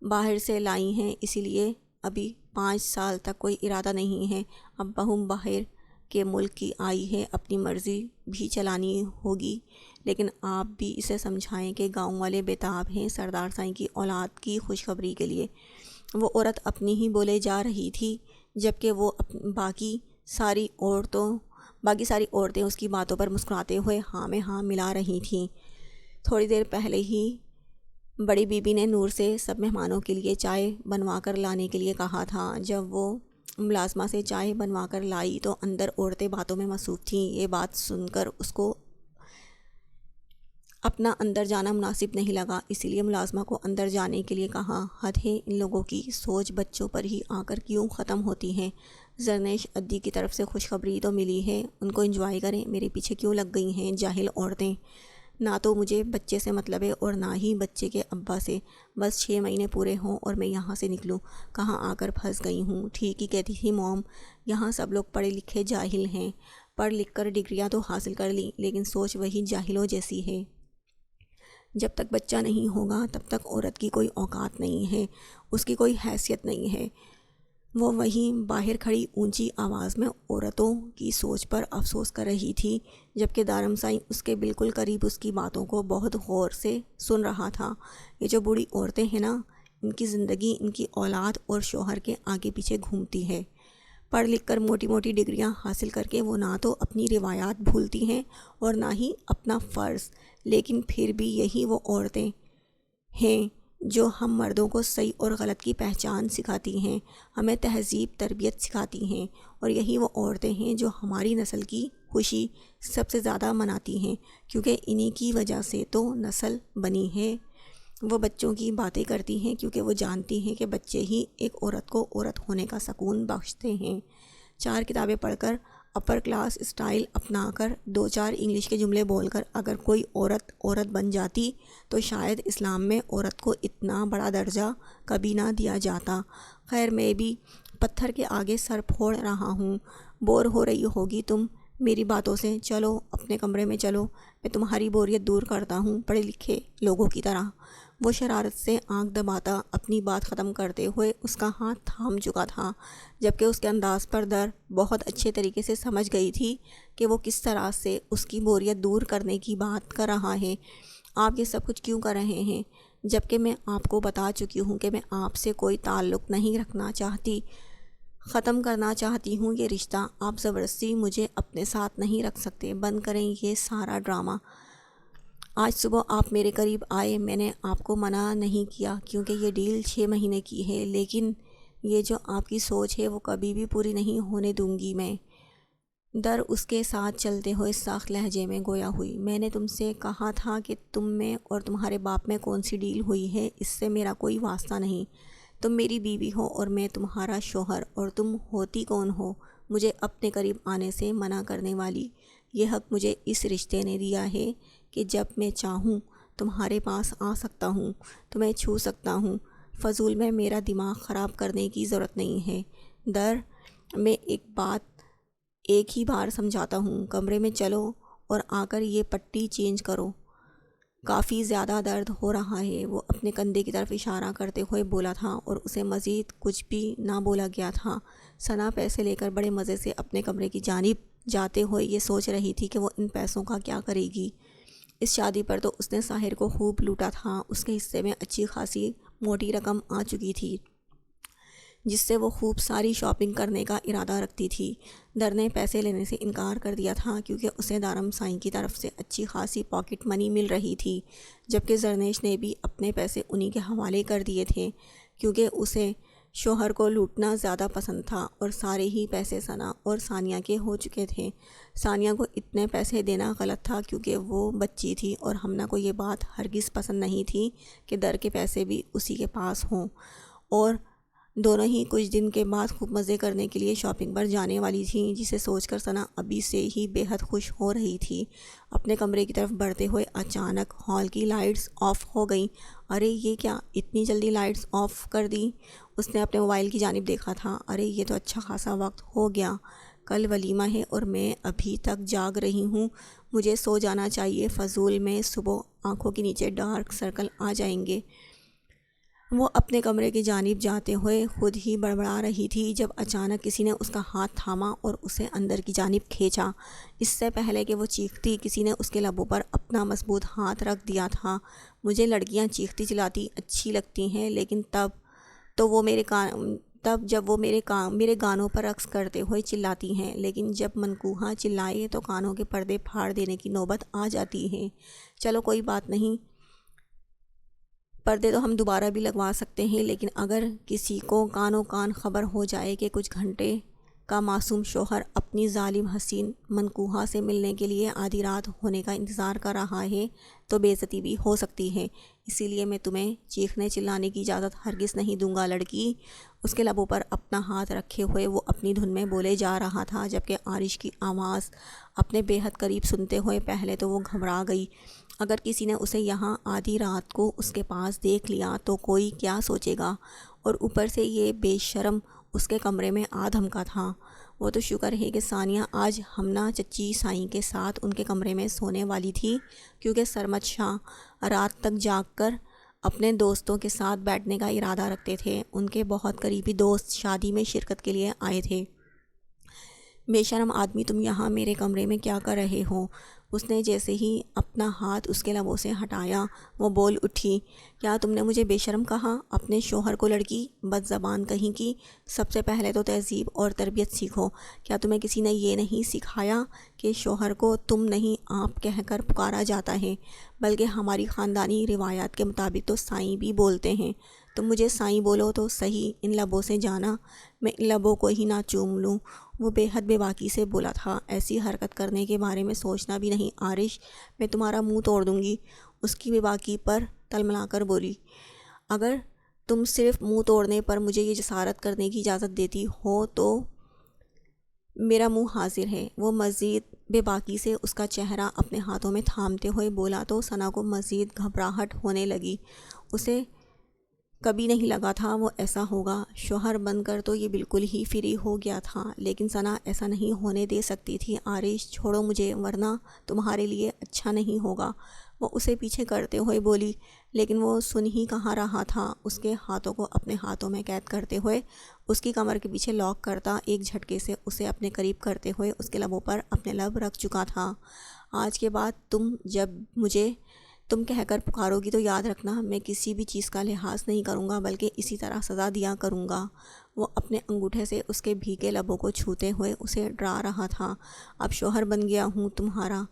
باہر سے لائی ہیں، اسی لیے ابھی 5 سال تک کوئی ارادہ نہیں ہے۔ اب بہو باہر کے ملک کی آئی ہے، اپنی مرضی بھی چلانی ہوگی، لیکن آپ بھی اسے سمجھائیں کہ گاؤں والے بےتاب ہیں سردار سائیں کی اولاد کی خوشخبری کے لیے۔ وہ عورت اپنی ہی بولے جا رہی تھی، جبکہ وہ باقی ساری عورتیں اس کی باتوں پر مسکراتے ہوئے ہاں میں ہاں ملا رہی تھیں۔ تھوڑی دیر پہلے ہی بڑی بیوی نے نور سے سب مہمانوں کے لیے چائے بنوا کر لانے کے لیے کہا تھا۔ جب وہ ملازمہ سے چائے بنوا کر لائی تو اندر عورتیں باتوں میں مصروف تھیں۔ یہ بات سن کر اس کو اپنا اندر جانا مناسب نہیں لگا، اسی لیے ملازمہ کو اندر جانے کے لیے کہا۔ حد ہے ان لوگوں کی سوچ بچوں پر ہی آ کر کیوں ختم ہوتی ہے۔ زرنیش ادی کی طرف سے خوشخبری تو ملی ہے، ان کو انجوائے کریں، میرے پیچھے کیوں لگ گئی ہیں جاہل عورتیں؟ نہ تو مجھے بچے سے مطلب ہے اور نہ ہی بچے کے ابا سے۔ بس 6 مہینے پورے ہوں اور میں یہاں سے نکلوں، کہاں آ کر پھنس گئی ہوں۔ ٹھیک ہی کہتی تھی موم، یہاں سب لوگ پڑھے لکھے جاہل ہیں، پڑھ لکھ کر ڈگریاں تو حاصل کر لیں، لیکن سوچ وہی جاہلوں جیسی ہے۔ جب تک بچہ نہیں ہوگا تب تک عورت کی کوئی اوقات نہیں ہے، اس کی کوئی حیثیت نہیں ہے۔ وہ وہیں باہر کھڑی اونچی آواز میں عورتوں کی سوچ پر افسوس کر رہی تھی، جبکہ دارم سائیں اس کے بالکل قریب اس کی باتوں کو بہت غور سے سن رہا تھا۔ یہ جو بوڑھی عورتیں ہیں نا، ان کی زندگی ان کی اولاد اور شوہر کے آگے پیچھے گھومتی ہے۔ پڑھ لکھ کر موٹی موٹی ڈگریاں حاصل کر کے وہ نہ تو اپنی روایات بھولتی ہیں اور نہ ہی اپنا فرض، لیکن پھر بھی یہی وہ عورتیں ہیں جو ہم مردوں کو صحیح اور غلط کی پہچان سکھاتی ہیں، ہمیں تہذیب تربیت سکھاتی ہیں، اور یہی وہ عورتیں ہیں جو ہماری نسل کی خوشی سب سے زیادہ مناتی ہیں، کیونکہ انہی کی وجہ سے تو نسل بنی ہے۔ وہ بچوں کی باتیں کرتی ہیں کیونکہ وہ جانتی ہیں کہ بچے ہی ایک عورت کو عورت ہونے کا سکون بخشتے ہیں۔ 4 کتابیں پڑھ کر، اپر کلاس اسٹائل اپنا کر، 2-4 انگلش کے جملے بول کر اگر کوئی عورت بن جاتی تو شاید اسلام میں عورت کو اتنا بڑا درجہ کبھی نہ دیا جاتا۔ خیر، میں بھی پتھر کے آگے سر پھوڑ رہا ہوں، بور ہو رہی ہوگی تم، میری باتوں سے، چلو اپنے کمرے میں چلو، میں تمہاری بوریت دور کرتا ہوں پڑھے لکھے لوگوں کی طرح۔ وہ شرارت سے آنکھ دباتا اپنی بات ختم کرتے ہوئے اس کا ہاتھ تھام چکا تھا، جبکہ اس کے انداز پر در بہت اچھے طریقے سے سمجھ گئی تھی کہ وہ کس طرح سے اس کی بوریت دور کرنے کی بات کر رہا ہے۔ آپ یہ سب کچھ کیوں کر رہے ہیں؟ جبکہ میں آپ کو بتا چکی ہوں کہ میں آپ سے کوئی تعلق نہیں رکھنا چاہتی، ختم کرنا چاہتی ہوں یہ رشتہ۔ آپ زبردستی مجھے اپنے ساتھ نہیں رکھ سکتے، بند کریں یہ سارا ڈرامہ۔ آج صبح آپ میرے قریب آئے، میں نے آپ کو منع نہیں کیا کیونکہ یہ ڈیل 6 مہینے کی ہے، لیکن یہ جو آپ کی سوچ ہے وہ کبھی بھی پوری نہیں ہونے دوں گی میں۔ در اس کے ساتھ چلتے ہوئے سخت لہجے میں گویا ہوئی، میں نے تم سے کہا تھا کہ تم میں اور تمہارے باپ میں کون سی ڈیل ہوئی ہے، اس سے میرا کوئی واسطہ نہیں۔ تم میری بیوی ہو اور میں تمہارا شوہر، اور تم ہوتی کون ہو مجھے اپنے قریب آنے سے منع کرنے والی؟ یہ حق مجھے اس رشتے نے دیا ہے کہ جب میں چاہوں تمہارے پاس آ سکتا ہوں، تمہیں چھو سکتا ہوں۔ فضول میں میرا دماغ خراب کرنے کی ضرورت نہیں ہے۔ در میں ایک ہی بار سمجھاتا ہوں، کمرے میں چلو اور آ کر یہ پٹی چینج کرو، کافی زیادہ درد ہو رہا ہے۔ وہ اپنے کندھے کی طرف اشارہ کرتے ہوئے بولا تھا اور اسے مزید کچھ بھی نہ بولا گیا تھا۔ ثنا پیسے لے کر بڑے مزے سے اپنے کمرے کی جانب جاتے ہوئے یہ سوچ رہی تھی کہ وہ ان پیسوں کا کیا کرے گی۔ اس شادی پر تو اس نے ساحر کو خوب لوٹا تھا، اس کے حصے میں اچھی خاصی موٹی رقم آ چکی تھی جس سے وہ خوب ساری شاپنگ کرنے کا ارادہ رکھتی تھی۔ در نے پیسے لینے سے انکار کر دیا تھا کیونکہ اسے دارم سائیں کی طرف سے اچھی خاصی پاکٹ منی مل رہی تھی، جبکہ زرنیش نے بھی اپنے پیسے انہی کے حوالے کر دیے تھے کیونکہ اسے شوہر کو لوٹنا زیادہ پسند تھا، اور سارے ہی پیسے ثنا اور ثانیہ کے ہو چکے تھے۔ ثانیہ کو اتنے پیسے دینا غلط تھا کیونکہ وہ بچی تھی، اور ہمنا کو یہ بات ہرگز پسند نہیں تھی کہ در کے پیسے بھی اسی کے پاس ہوں، اور دونوں ہی کچھ دن کے بعد خوب مزے کرنے کے لیے شاپنگ پر جانے والی تھیں، جسے سوچ کر ثنا ابھی سے ہی بے حد خوش ہو رہی تھی۔ اپنے کمرے کی طرف بڑھتے ہوئے اچانک ہال کی لائٹس آف ہو گئیں۔ ارے یہ کیا، اتنی جلدی لائٹس آف کر دی؟ اس نے اپنے موبائل کی جانب دیکھا تھا۔ ارے یہ تو اچھا خاصا وقت ہو گیا، کل ولیمہ ہے اور میں ابھی تک جاگ رہی ہوں، مجھے سو جانا چاہیے، فضول میں صبح آنکھوں کے نیچے ڈارک سرکل آ جائیں گے۔ وہ اپنے کمرے کی جانب جاتے ہوئے خود ہی بڑبڑا رہی تھی جب اچانک کسی نے اس کا ہاتھ تھاما اور اسے اندر کی جانب کھینچا۔ اس سے پہلے کہ وہ چیختی کسی نے اس کے لبوں پر اپنا مضبوط ہاتھ رکھ دیا تھا۔ مجھے لڑکیاں چیختی چلاتی اچھی لگتی ہیں، لیکن جب وہ میرے گانوں پر رقص کرتے ہوئے چلاتی ہیں، لیکن جب منکوہا چلائے تو کانوں کے پردے پھاڑ دینے کی نوبت آ جاتی ہے۔ چلو کوئی بات نہیں، پردے تو ہم دوبارہ بھی لگوا سکتے ہیں، لیکن اگر کسی کو کانوں کان خبر ہو جائے کہ کچھ گھنٹے کا معصوم شوہر اپنی ظالم حسین منکوہا سے ملنے کے لیے آدھی رات ہونے کا انتظار کر رہا ہے تو بے عزتی بھی ہو سکتی ہے، اسی لیے میں تمہیں چیخنے چلانے کی اجازت ہرگز نہیں دوں گا لڑکی۔ اس کے لبوں پر اپنا ہاتھ رکھے ہوئے وہ اپنی دھن میں بولے جا رہا تھا، جبکہ عارش کی آواز اپنے بے حد قریب سنتے ہوئے پہلے تو وہ گھبرا گئی۔ اگر کسی نے اسے یہاں آدھی رات کو اس کے پاس دیکھ لیا تو کوئی کیا سوچے گا، اور اوپر سے یہ بے شرم اس کے کمرے میں آ دھمکا تھا۔ وہ تو شکر ہے کہ ثانیہ آج ہمنا چچی سائیں کے ساتھ ان کے کمرے میں سونے والی تھی، کیونکہ سرمد شاہ رات تک جاگ کر اپنے دوستوں کے ساتھ بیٹھنے کا ارادہ رکھتے تھے۔ ان کے بہت قریبی دوست شادی میں شرکت کے لیے آئے تھے۔ بے شرم آدمی، تم یہاں میرے کمرے میں کیا کر رہے ہو؟ اس نے جیسے ہی اپنا ہاتھ اس کے لبوں سے ہٹایا وہ بول اٹھی، کیا تم نے مجھے بے شرم کہا؟ اپنے شوہر کو لڑکی، بد زبان کہیں کی! سب سے پہلے تو تہذیب اور تربیت سیکھو۔ کیا تمہیں کسی نے یہ نہیں سکھایا کہ شوہر کو تم نہیں آپ کہہ کر پکارا جاتا ہے؟ بلکہ ہماری خاندانی روایات کے مطابق تو سائیں بھی بولتے ہیں۔ تم مجھے سائیں بولو تو صحیح، ان لبوں سے جانا میں ان لبوں کو ہی نہ چوم لوں۔ وہ بے حد بے باکی سے بولا تھا، ایسی حرکت کرنے کے بارے میں سوچنا بھی نہیں عارش، میں تمہارا منہ توڑ دوں گی۔ اس کی بے باکی پر تلملا کر بولی، اگر تم صرف منہ توڑنے پر مجھے یہ جسارت کرنے کی اجازت دیتی ہو تو میرا منہ حاضر ہے۔ وہ مزید بے باکی سے اس کا چہرہ اپنے ہاتھوں میں تھامتے ہوئے بولا تو ثنا کو مزید گھبراہٹ ہونے لگی۔ اسے کبھی نہیں لگا تھا وہ ایسا ہوگا۔ شوہر بن کر تو یہ بالکل ہی فری ہو گیا تھا، لیکن ثنا ایسا نہیں ہونے دے سکتی تھی۔ عارش چھوڑو مجھے ورنہ تمہارے لیے اچھا نہیں ہوگا، وہ اسے پیچھے کرتے ہوئے بولی، لیکن وہ سن ہی کہاں رہا تھا۔ اس کے ہاتھوں کو اپنے ہاتھوں میں قید کرتے ہوئے اس کی کمر کے پیچھے لاک کرتا ایک جھٹکے سے اسے اپنے قریب کرتے ہوئے اس کے لبوں پر اپنے لب رکھ چکا تھا۔ آج کے بعد جب مجھے تم کہہ کر پکارو گی تو یاد رکھنا میں کسی بھی چیز کا لحاظ نہیں کروں گا، بلکہ اسی طرح سزا دیا کروں گا۔ وہ اپنے انگوٹھے سے اس کے بھیگے لبوں کو چھوتے ہوئے اسے ڈرا رہا تھا۔ اب شوہر بن گیا ہوں تمہارا،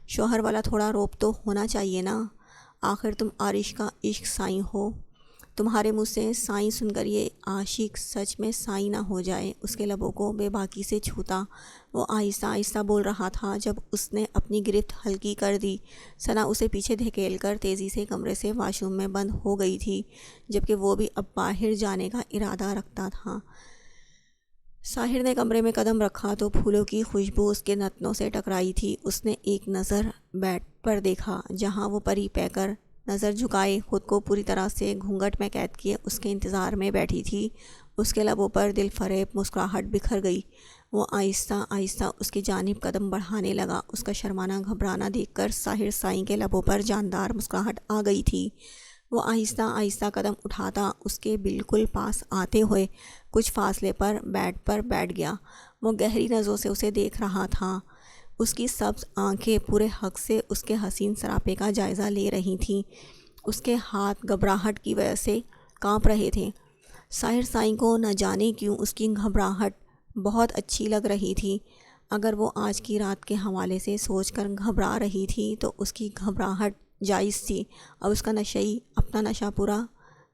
شوہر والا تھوڑا روب تو ہونا چاہیے نا، آخر تم عارش کا عشق سائیں ہو۔ تمہارے منہ سے سائیں سن کر یہ عاشق سچ میں سائیں نہ ہو جائے۔ اس کے لبوں کو بے باکی سے چھوتا وہ آہستہ آہستہ بول رہا تھا۔ جب اس نے اپنی گرفت ہلکی کر دی، ثنا اسے پیچھے دھکیل کر تیزی سے کمرے سے واش روم میں بند ہو گئی تھی، جبکہ وہ بھی اب باہر جانے کا ارادہ رکھتا تھا۔ ساحر نے کمرے میں قدم رکھا تو پھولوں کی خوشبو اس کے نتنوں سے ٹکرائی تھی۔ اس نے ایک نظر بیڈ پر دیکھا جہاں وہ پری پے کر نظر جھکائے خود کو پوری طرح سے گھونگھٹ میں قید کیے اس کے انتظار میں بیٹھی تھی۔ اس کے لبوں پر دل فریب مسکراہٹ بکھر گئی۔ وہ آہستہ آہستہ اس کی جانب قدم بڑھانے لگا۔ اس کا شرمانا گھبرانا دیکھ کر ساحر سائیں کے لبوں پر جاندار مسکراہٹ آ گئی تھی۔ وہ آہستہ آہستہ قدم اٹھاتا اس کے بالکل پاس آتے ہوئے کچھ فاصلے پر بیڈ پر بیٹھ گیا۔ وہ گہری نظروں سے اسے دیکھ رہا تھا۔ اس کی سبز آنکھیں پورے حق سے اس کے حسین سراپے کا جائزہ لے رہی تھیں۔ اس کے ہاتھ گھبراہٹ کی وجہ سے کانپ رہے تھے۔ ساحر سائیں کو نہ جانے کیوں اس کی گھبراہٹ بہت اچھی لگ رہی تھی۔ اگر وہ آج کی رات کے حوالے سے سوچ کر گھبرا رہی تھی تو اس کی گھبراہٹ جائز تھی۔ اب اس کا نشئی اپنا نشہ پورا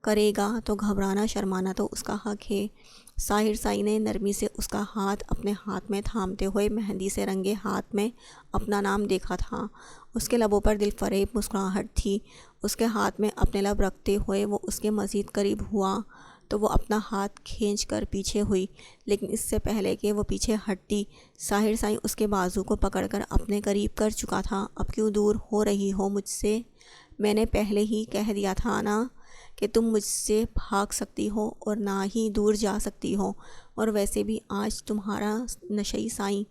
کرے گا تو گھبرانا شرمانا تو اس کا حق ہے۔ ساحر سائیں نے نرمی سے اس کا ہاتھ اپنے ہاتھ میں تھامتے ہوئے مہندی سے رنگے ہاتھ میں اپنا نام دیکھا تھا۔ اس کے لبوں پر دل فریب مسکراہٹ تھی۔ اس کے ہاتھ میں اپنے لب رکھتے ہوئے وہ اس کے مزید قریب ہوا تو وہ اپنا ہاتھ کھینچ کر پیچھے ہوئی، لیکن اس سے پہلے کہ وہ پیچھے ہٹتی ساحر سائیں اس کے بازو کو پکڑ کر اپنے قریب کر چکا تھا۔ اب کیوں دور ہو رہی ہو مجھ سے؟ میں نے پہلے ہی کہہ دیا تھا نا کہ تم مجھ سے بھاگ سکتی ہو اور نہ ہی دور جا سکتی ہو، اور ویسے بھی آج تمہارا نشئی سائیں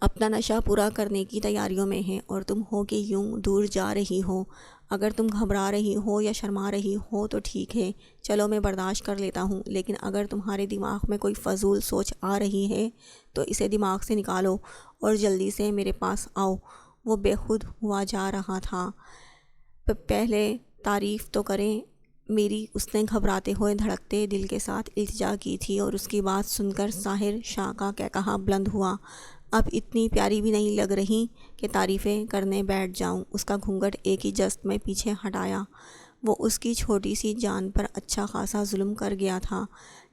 اپنا نشہ پورا کرنے کی تیاریوں میں ہے اور تم ہو کہ یوں دور جا رہی ہو۔ اگر تم گھبرا رہی ہو یا شرما رہی ہو تو ٹھیک ہے، چلو میں برداشت کر لیتا ہوں، لیکن اگر تمہارے دماغ میں کوئی فضول سوچ آ رہی ہے تو اسے دماغ سے نکالو اور جلدی سے میرے پاس آؤ۔ وہ بے خود ہوا جا رہا تھا۔ پہلے تعریف تو کریں میری، اس نے گھبراتے ہوئے دھڑکتے دل کے ساتھ التجا کی تھی، اور اس کی بات سن کر ساحر شاہ کا کہا بلند ہوا، اب اتنی پیاری بھی نہیں لگ رہی کہ تعریفیں کرنے بیٹھ جاؤں۔ اس کا گھونگھٹ ایک ہی جست میں پیچھے ہٹایا۔ وہ اس کی چھوٹی سی جان پر اچھا خاصا ظلم کر گیا تھا۔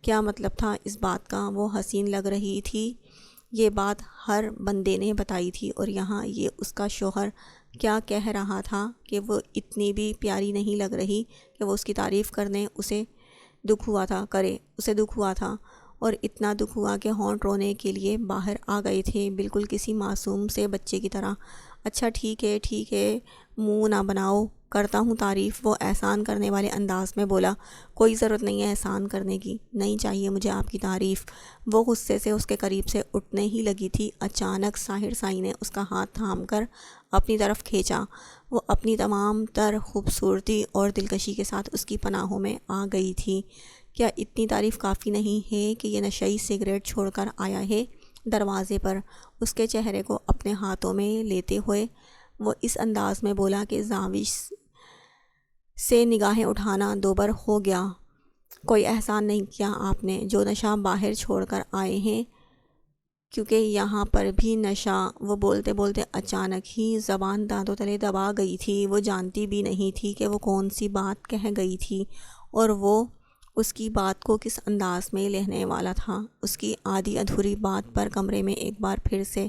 کیا مطلب تھا اس بات کا؟ وہ حسین لگ رہی تھی، یہ بات ہر بندے نے بتائی تھی، اور یہاں یہ اس کا شوہر کیا کہہ رہا تھا کہ وہ اتنی بھی پیاری نہیں لگ رہی کہ وہ اس کی تعریف کرنے اسے دکھ ہوا تھا، اور اتنا دکھ ہوا کہ ہونٹ رونے کے لیے باہر آ گئے تھے، بالکل کسی معصوم سے بچے کی طرح۔ اچھا ٹھیک ہے، منہ نہ بناؤ، کرتا ہوں تعریف، وہ احسان کرنے والے انداز میں بولا۔ کوئی ضرورت نہیں ہے احسان کرنے کی، نہیں چاہیے مجھے آپ کی تعریف۔ وہ غصے سے اس کے قریب سے اٹھنے ہی لگی تھی، اچانک ساحر سائیں نے اس کا ہاتھ تھام کر اپنی طرف کھینچا۔ وہ اپنی تمام تر خوبصورتی اور دلکشی کے ساتھ اس کی پناہوں میں آ گئی تھی۔ کیا اتنی تعریف کافی نہیں ہے کہ یہ نشئی سگریٹ چھوڑ کر آیا ہے؟ دروازے پر اس کے چہرے کو اپنے ہاتھوں میں لیتے ہوئے وہ اس انداز میں بولا کہ زاویہ سے نگاہیں اٹھانا دوبر ہو گیا۔ کوئی احسان نہیں کیا آپ نے، جو نشہ باہر چھوڑ کر آئے ہیں، کیونکہ یہاں پر بھی نشہ۔ وہ بولتے بولتے اچانک ہی زبان دانتوں تلے دبا گئی تھی۔ وہ جانتی بھی نہیں تھی کہ وہ کون سی بات کہہ گئی تھی، اور وہ اس کی بات کو کس انداز میں لینے والا تھا۔ اس کی آدھی ادھوری بات پر کمرے میں ایک بار پھر سے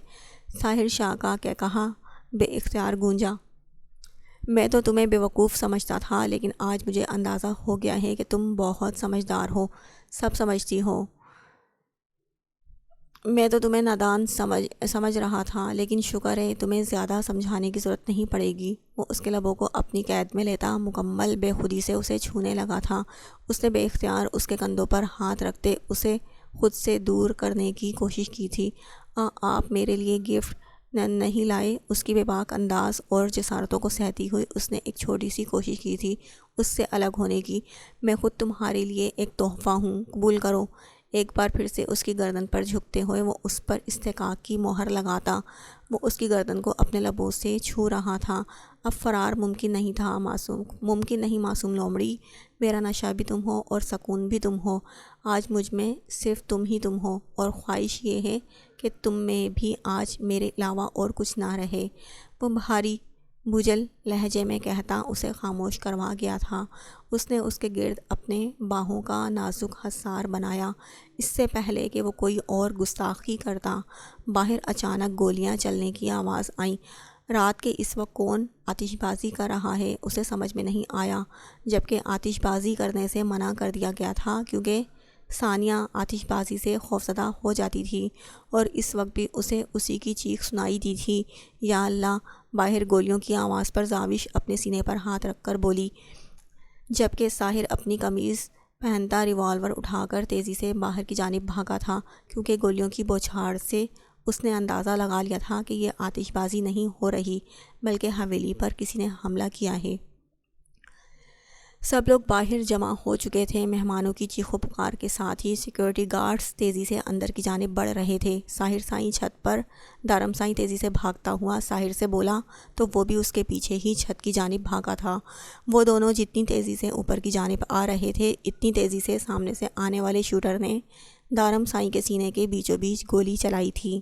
ساحر شاہ کا کہا بے اختیار گونجا۔ میں تو تمہیں بیوقوف سمجھتا تھا، لیکن آج مجھے اندازہ ہو گیا ہے کہ تم بہت سمجھدار ہو، سب سمجھتی ہو۔ میں تو تمہیں نادان سمجھ رہا تھا، لیکن شکر ہے تمہیں زیادہ سمجھانے کی ضرورت نہیں پڑے گی۔ وہ اس کے لبوں کو اپنی قید میں لیتا مکمل بے خودی سے اسے چھونے لگا تھا۔ اس نے بے اختیار اس کے کندھوں پر ہاتھ رکھتے اسے خود سے دور کرنے کی کوشش کی تھی۔ آپ میرے لیے گفٹ نہیں لائے؟ اس کی بے باک انداز اور جسارتوں کو سہتی ہوئی اس نے ایک چھوٹی سی کوشش کی تھی اس سے الگ ہونے کی۔ میں خود تمہارے لیے ایک تحفہ ہوں، قبول کرو۔ ایک بار پھر سے اس کی گردن پر جھکتے ہوئے وہ اس پر استحقاق کی مہر لگاتا۔ وہ اس کی گردن کو اپنے لبوں سے چھو رہا تھا۔ اب فرار ممکن نہیں معصوم لومڑی، میرا نشہ بھی تم ہو اور سکون بھی تم ہو۔ آج مجھ میں صرف تم ہی تم ہو، اور خواہش یہ ہے کہ تم میں بھی آج میرے علاوہ اور کچھ نہ رہے۔ وہ بھاری بجھل لہجے میں کہتا اسے خاموش کروا گیا تھا۔ اس نے اس کے گرد اپنے باہوں کا نازک حصار بنایا اس سے پہلے کہ وہ کوئی اور گستاخی کرتا۔ باہر اچانک گولیاں چلنے کی آواز آئی۔ رات کے اس وقت کون آتش بازی کر رہا ہے اسے سمجھ میں نہیں آیا، جبکہ آتش بازی کرنے سے منع کر دیا گیا تھا کیونکہ ثانیہ آتش بازی سے خوفزدہ ہو جاتی تھی، اور اس وقت بھی اسے اسی کی چیخ سنائی دی تھی۔ یا اللہ! باہر گولیوں کی آواز پر زاوش اپنے سینے پر ہاتھ رکھ کر بولی، جبکہ ساحر اپنی قمیض پہنتا ریوالور اٹھا کر تیزی سے باہر کی جانب بھاگا تھا، کیونکہ گولیوں کی بوچھاڑ سے اس نے اندازہ لگا لیا تھا کہ یہ آتش بازی نہیں ہو رہی بلکہ حویلی پر کسی نے حملہ کیا ہے۔ سب لوگ باہر جمع ہو چکے تھے۔ مہمانوں کی چیخ و پکار کے ساتھ ہی سیکورٹی گارڈز تیزی سے اندر کی جانب بڑھ رہے تھے۔ ساحر سائیں چھت پر دارم سائیں تیزی سے بھاگتا ہوا ساحر سے بولا تو وہ بھی اس کے پیچھے ہی چھت کی جانب بھاگا تھا۔ وہ دونوں جتنی تیزی سے اوپر کی جانب آ رہے تھے اتنی تیزی سے سامنے سے آنے والے شوٹر نے دارم سائیں کے سینے کے بیچوں بیچ گولی چلائی تھی۔